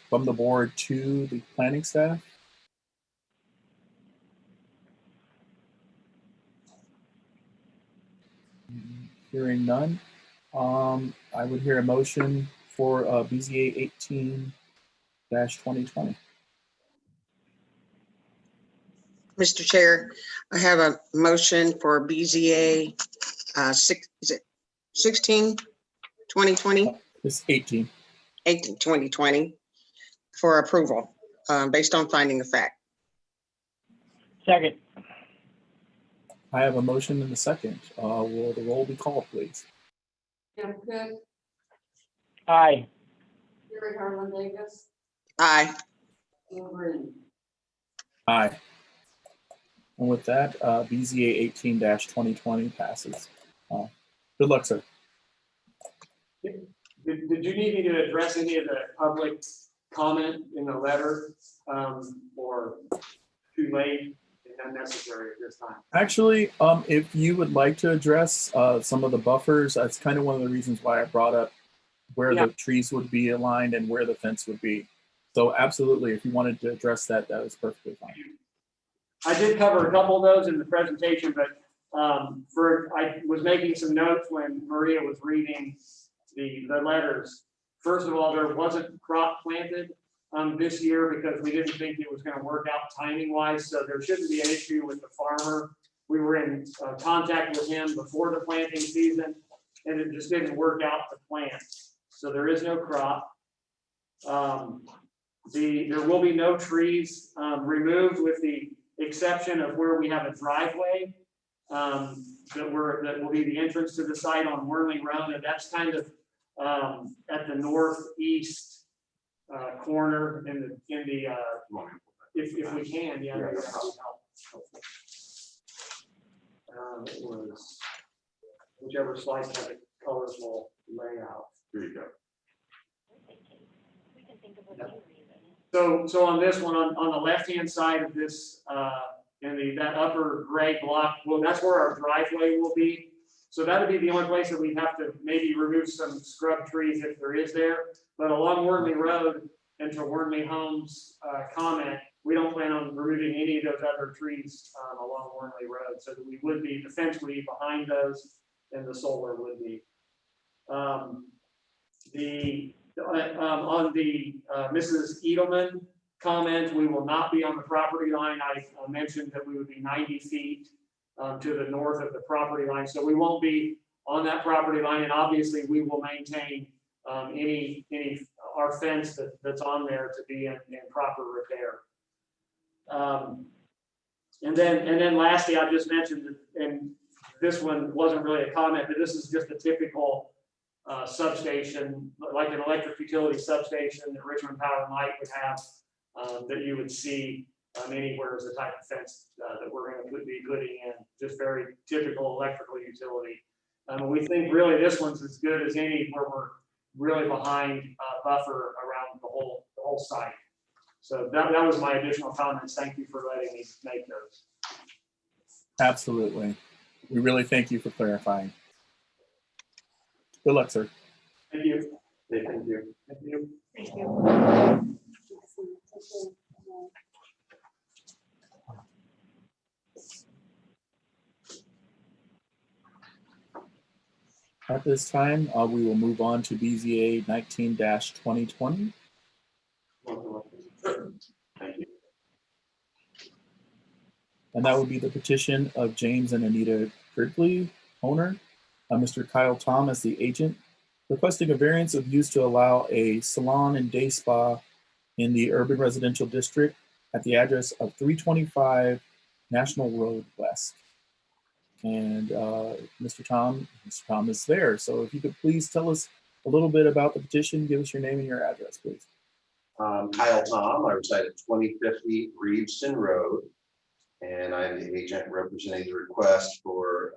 from the board to the planning staff. Hearing none, I would hear a motion for BZA 18-2020. Mr. Chair, I have a motion for BZA 2020? It's 18. 2020 for approval based on finding of fact. Second. I have a motion and a second. Will the roll be called, please? Jeff Cook, Aye. Gary Harlan Davis, Aye. Joe Green. Aye. And with that, BZA 18-2020 passes. Good luck, sir. Did you need me to address any of the public comment in the letter, or too late and unnecessary at this time? Actually, if you would like to address some of the buffers, that's kind of one of the reasons why I brought up where the trees would be aligned and where the fence would be. So absolutely, if you wanted to address that, that was perfectly fine. I did cover a couple of those in the presentation, but I was making some notes when Maria was reading the letters. First of all, there wasn't crop planted this year because we didn't think it was going to work out timing wise. So there shouldn't be an issue with the farmer. We were in contact with him before the planting season, and it just didn't work out to plant. So there is no crop. There will be no trees removed with the exception of where we have a driveway that will be the entrance to the site on Worley Road, and that's kind of at the northeast corner in the if we can, yeah. It was whichever slice had a colorful layout. Here you go. So on this one, on the left-hand side of this, in that upper gray block, well, that's where our driveway will be. So that'd be the only place that we'd have to maybe remove some scrub trees if there is there. But along Wormley Road and to Wormley Homes comment, we don't plan on removing any of those other trees along Wormley Road. So that we would be, the fence would be behind those and the solar would be. On the Mrs. Edelman comment, we will not be on the property line. I mentioned that we would be 90 feet to the north of the property line. So we won't be on that property line, and obviously we will maintain our fence that's on there to be in proper repair. And then lastly, I just mentioned, and this one wasn't really a comment, but this is just a typical substation, like an electric utility substation that Richmond Power Light would have, that you would see anywhere as the type of fence that we're going to be putting in. Just very typical electrical utility. We think really this one's as good as any where we're really behind buffer around the whole site. So that was my additional comments. Thank you for letting me make those. Absolutely. We really thank you for clarifying. Good luck, sir. Thank you. Thank you. Thank you. Thank you. At this time, we will move on to BZA 19-2020. Thank you. And that would be the petition of James and Anita Gridley, owner, Mr. Kyle Tom as the agent, requesting a variance of use to allow a salon and day spa in the urban residential district at the address of 325 National Road West. And Mr. Tom is there. So if you could please tell us a little bit about the petition, give us your name and your address, please. Kyle Tom, I reside at 2050 Reeveston Road, and I'm the agent representing the request for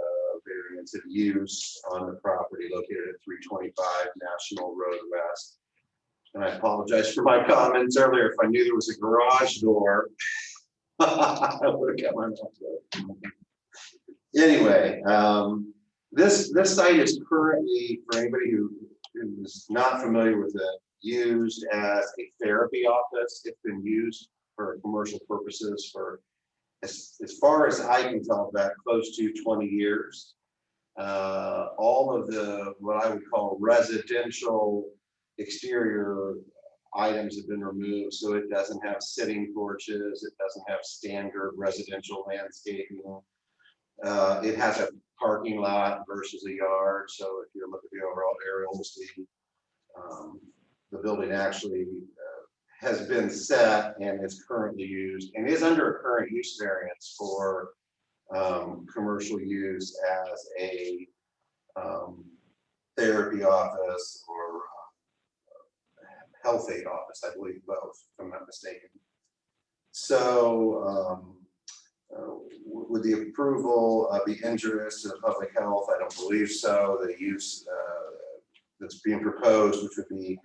variance of use on the property located at 325 National Road West. And I apologize for my comments earlier. If I knew there was a garage door, I would have kept my mouth closed. Anyway, this site is currently, for anybody who is not familiar with it, used as a therapy office. It's been used for commercial purposes for, as far as I can tell, back close to 20 years. All of the, what I would call residential exterior items have been removed, so it doesn't have sitting porches, it doesn't have standard residential landscaping. It has a parking lot versus a yard, so if you look at the overall aerials, the building actually has been set and is currently used and is under a current use variance for commercial use as a therapy office or health aid office, I believe both, if I'm not mistaken. So would the approval be injurious to the public health? I don't believe so. The use that's being proposed, which would be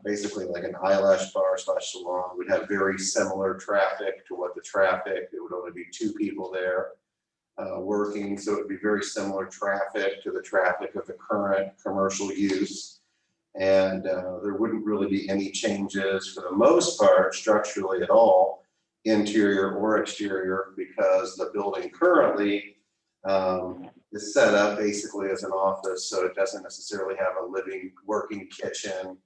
basically like an eyelash bar / salon, would have very similar traffic to what the traffic, it would only be 2 people there working, so it would be very similar traffic to the traffic of the current commercial use. And there wouldn't really be any changes for the most part structurally at all, interior or exterior, because the building currently is set up basically as an office, so it doesn't necessarily have a living, working kitchen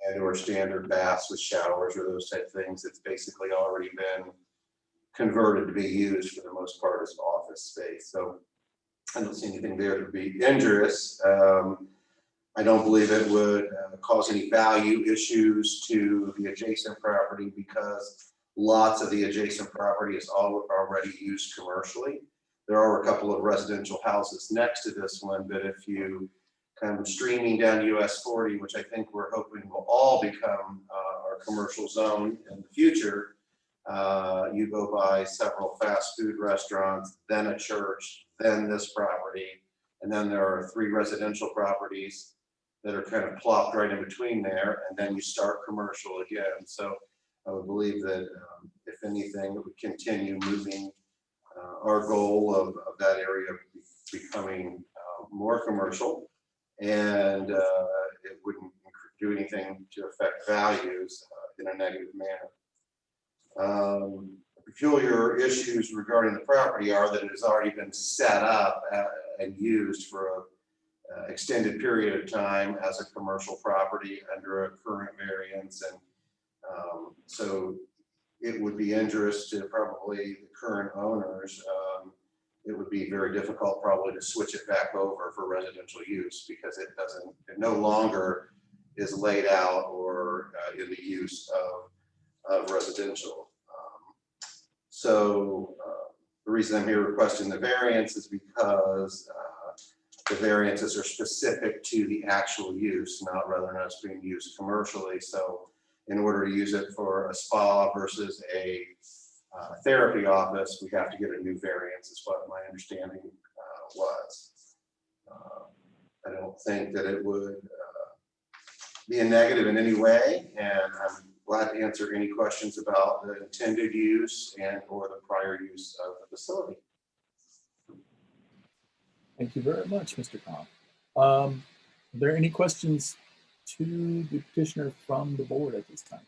and or standard baths with showers or those type of things. It's basically already been converted to be used for the most part as office space. So I don't see anything there to be injurious. I don't believe it would cause any value issues to the adjacent property, because lots of the adjacent property is already used commercially. There are a couple of residential houses next to this one, but if you come streaming down US 40, which I think we're hoping will all become our commercial zone in the future, you go by several fast food restaurants, then a church, then this property, and then there are 3 residential properties that are kind of plopped right in between there, and then you start commercial again. So I would believe that if anything, it would continue moving our goal of that area becoming more commercial, and it wouldn't do anything to affect values in a negative manner. Peculiar issues regarding the property are that it has already been set up and used for a extended period of time as a commercial property under a current variance, and so it would be injurious to probably the current owners. It would be very difficult probably to switch it back over for residential use, because it no longer is laid out or in the use of residential. So the reason I'm here requesting the variance is because the variances are specific to the actual use, not rather than it's being used commercially. So in order to use it for a spa versus a therapy office, we have to get a new variance, is what my understanding was. I don't think that it would be a negative in any way, and I'm glad to answer any questions about the intended use and or the prior use of the facility. Thank you very much, Mr. Khan. Are there any questions to the petitioner from the board at this time?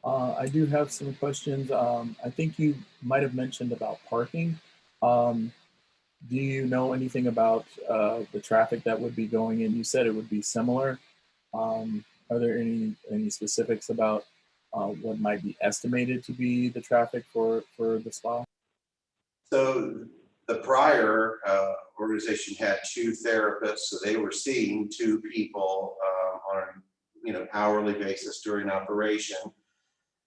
I do have some questions. I think you might have mentioned about parking. Do you know anything about the traffic that would be going in? You said it would be similar. Are there any specifics about what might be estimated to be the traffic for the spa? So the prior organization had 2 therapists, so they were seeing 2 people on an hourly basis during operation.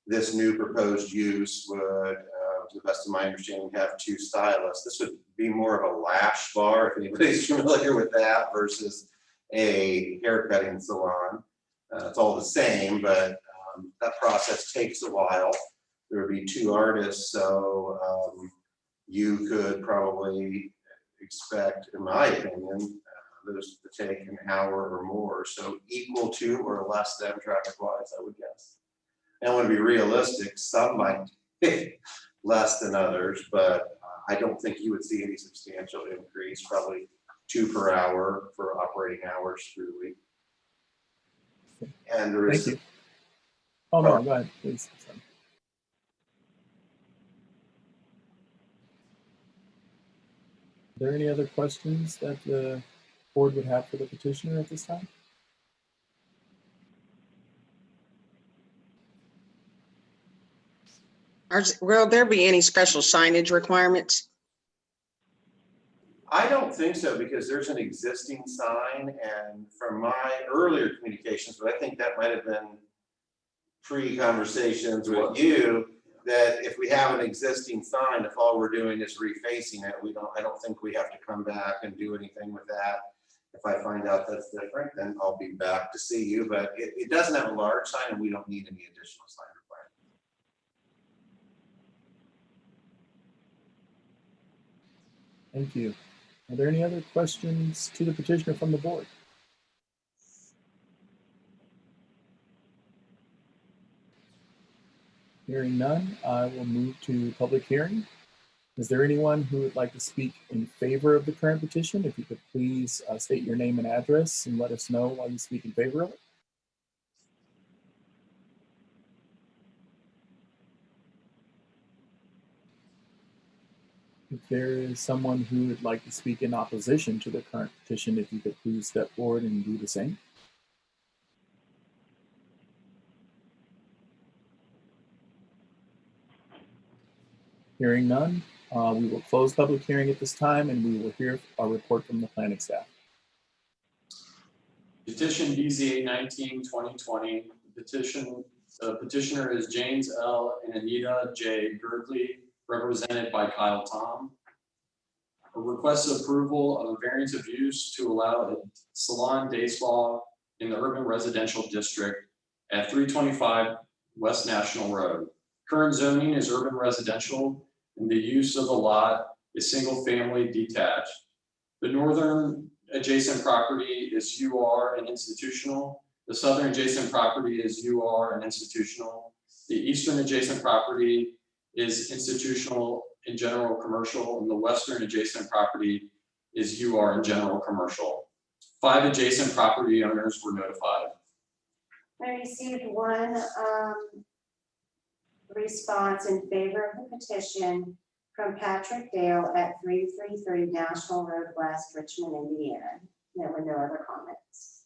This new proposed use would, to the best of my understanding, have 2 stylists. This would be more of a lash bar, if anybody's familiar with that, versus a haircutting salon. It's all the same, but that process takes a while. There would be 2 artists, so you could probably expect, in my opinion, those to take an hour or more. So equal to or less than traffic-wise, I would guess. And I want to be realistic, some might take less than others, but I don't think you would see any substantial increase, probably 2 per hour for operating hours through the week. And there is. Thank you. Oh, no, go ahead, please. Sorry. Are there any other questions that the board would have for the petitioner at this time? Will there be any special signage requirements? I don't think so, because there's an existing sign, and from my earlier communications, but I think that might have been pre-conversations with you, that if we have an existing sign, if all we're doing is refacing it, I don't think we have to come back and do anything with that. If I find out that's different, then I'll be back to see you, but it doesn't have a large sign and we don't need any additional sign requirement. Thank you. Are there any other questions to the petitioner from the board? Hearing none, I will move to public hearing. Is there anyone who would like to speak in favor of the current petition? If you could please state your name and address and let us know why you speak in favor of it. If there is someone who would like to speak in opposition to the current petition, if you could please step forward and do the same. Hearing none, we will close public hearing at this time and we will hear a report from the planning staff. Petition BZA 19-2020. Petitioner is James L. and Anita J. Girdley, represented by Kyle Tom. A request approval of a variance of use to allow a salon day spa in the urban residential district at 325 West National Road. Current zoning is urban residential and the use of the lot is single family detached. The northern adjacent property is UR and institutional. The southern adjacent property is UR and institutional. The eastern adjacent property is institutional and general commercial, and the western adjacent property is UR and general commercial. 5 adjacent property owners were notified. I received one response in favor of the petition from Patrick Dale at 333 National Road West, Richmond, Indiana. There were no other comments.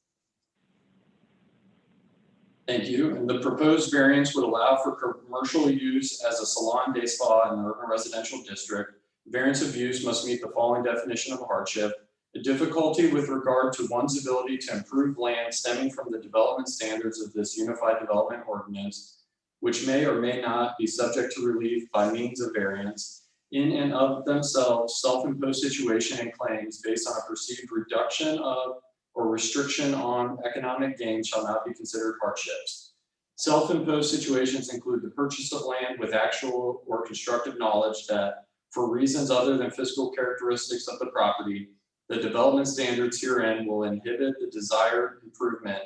Thank you. And the proposed variance would allow for commercial use as a salon day spa in the urban residential district. Variance of use must meet the following definition of hardship: the difficulty with regard to one's ability to improve land stemming from the development standards of this unified development ordinance, which may or may not be subject to relief by means of variance. In and of themselves, self-imposed situation and claims based on a perceived reduction of or restriction on economic gain shall not be considered hardships. Self-imposed situations include the purchase of land with actual or constructive knowledge that, for reasons other than physical characteristics of the property, the development standards herein will inhibit the desired improvement.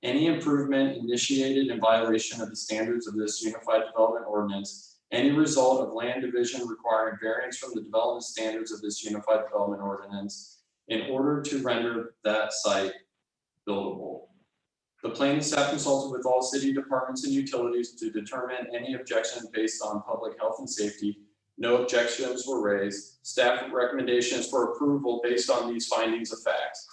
Any improvement initiated in violation of the standards of this unified development ordinance, any result of land division requiring variance from the development standards of this unified development ordinance in order to render that site buildable. The planning staff consulted with all city departments and utilities to determine any objections based on public health and safety. No objections were raised. Staff recommendations for approval based on these findings of facts.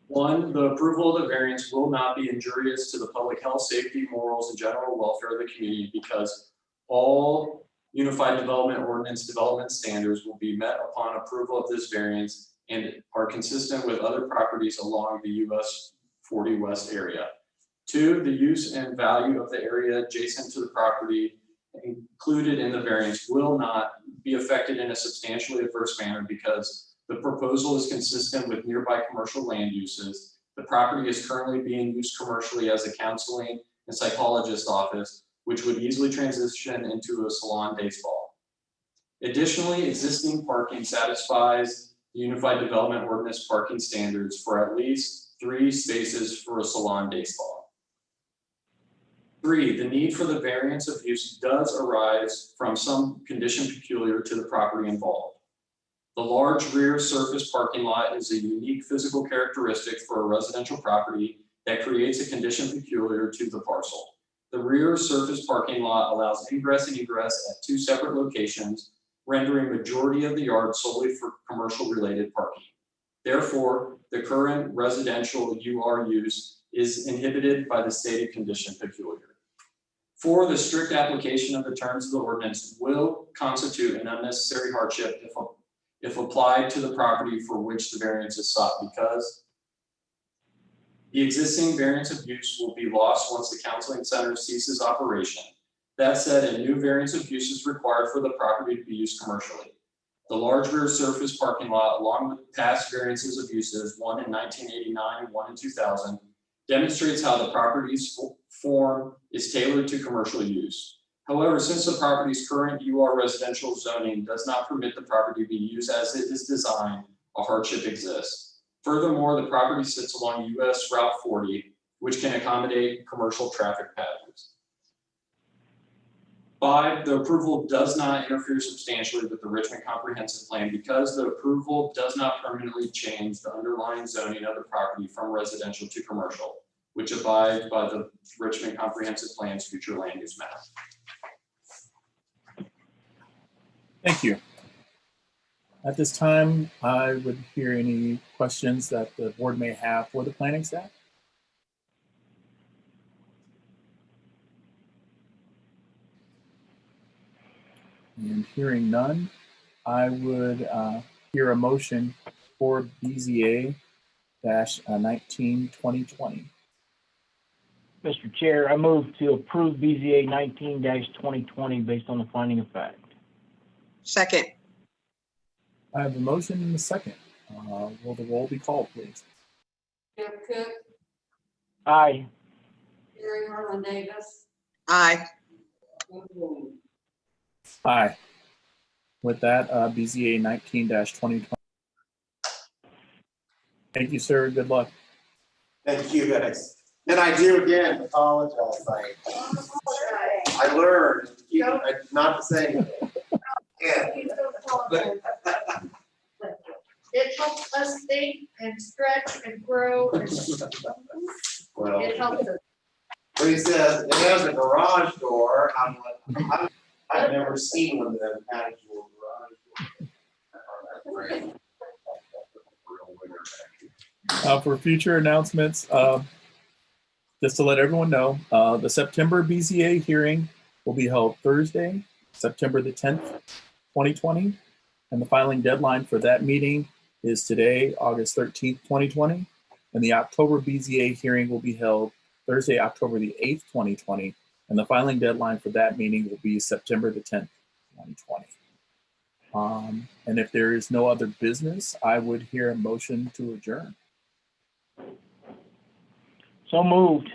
1, the approval of the variance will not be injurious to the public health, safety, morals, and general welfare of the community because all unified development ordinance development standards will be met upon approval of this variance and are consistent with other properties along the US 40 West area. 2, the use and value of the area adjacent to the property included in the variance will not be affected in a substantially adverse manner because the proposal is consistent with nearby commercial land uses. The property is currently being used commercially as a counseling and psychologist office, which would easily transition into a salon day spa. Additionally, existing parking satisfies the Unified Development Ordinance parking standards for at least 3 spaces for a salon day spa. 3, the need for the variance of use does arise from some condition peculiar to the property involved. The large rear surface parking lot is a unique physical characteristic for a residential property that creates a condition peculiar to the parcel. The rear surface parking lot allows ingress and egress at 2 separate locations, rendering majority of the yard solely for commercial related parking. Therefore, the current residential UR use is inhibited by the stated condition peculiar. 4, the strict application of the terms of the ordinance will constitute an unnecessary hardship if applied to the property for which the variance is sought because the existing variance of use will be lost once the counseling center ceases operation. That said, a new variance of use is required for the property to be used commercially. The large rear surface parking lot, along with past variances of uses, one in 1989 and one in 2000, demonstrates how the property's form is tailored to commercial use. However, since the property's current UR residential zoning does not permit the property to be used as it is designed, a hardship exists. Furthermore, the property sits along US Route 40, which can accommodate commercial traffic patterns. 5, the approval does not interfere substantially with the Richmond Comprehensive Plan because the approval does not permanently change the underlying zoning of the property from residential to commercial, which abides by the Richmond Comprehensive Plan's future land use map. Thank you. At this time, I would hear any questions that the board may have for the planning staff. And hearing none, I would hear a motion for BZA-19 2020. Mr. Chair, I move to approve BZA 19-2020 based on the finding of fact. Second. I have a motion and a second. Will the roll be called, please? Jeff Cook, Aye. Jerry Harlan Davis, Aye. Joe Green. Aye. With that, BZA 19-2020. Thank you, sir. Good luck. Thank you, guys. And I do again apologize. I learned not to say. Yeah. It helps us think and stretch and grow. And Well, it helps us. when he says it has a garage door, I'm like, I've never seen one that has an actual garage door. For future announcements, just to let everyone know, the September BZA hearing will be held Thursday, September the 10th, 2020. And the filing deadline for that meeting is today, August 13th, 2020. And the October BZA hearing will be held Thursday, October the 8th, 2020. And the filing deadline for that meeting will be September the 10th, 2020. And if there is no other business, I would hear a motion to adjourn. So moved.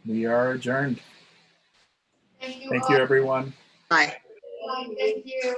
We are adjourned. Thank you. Thank all. you, everyone. Aye. Thank you.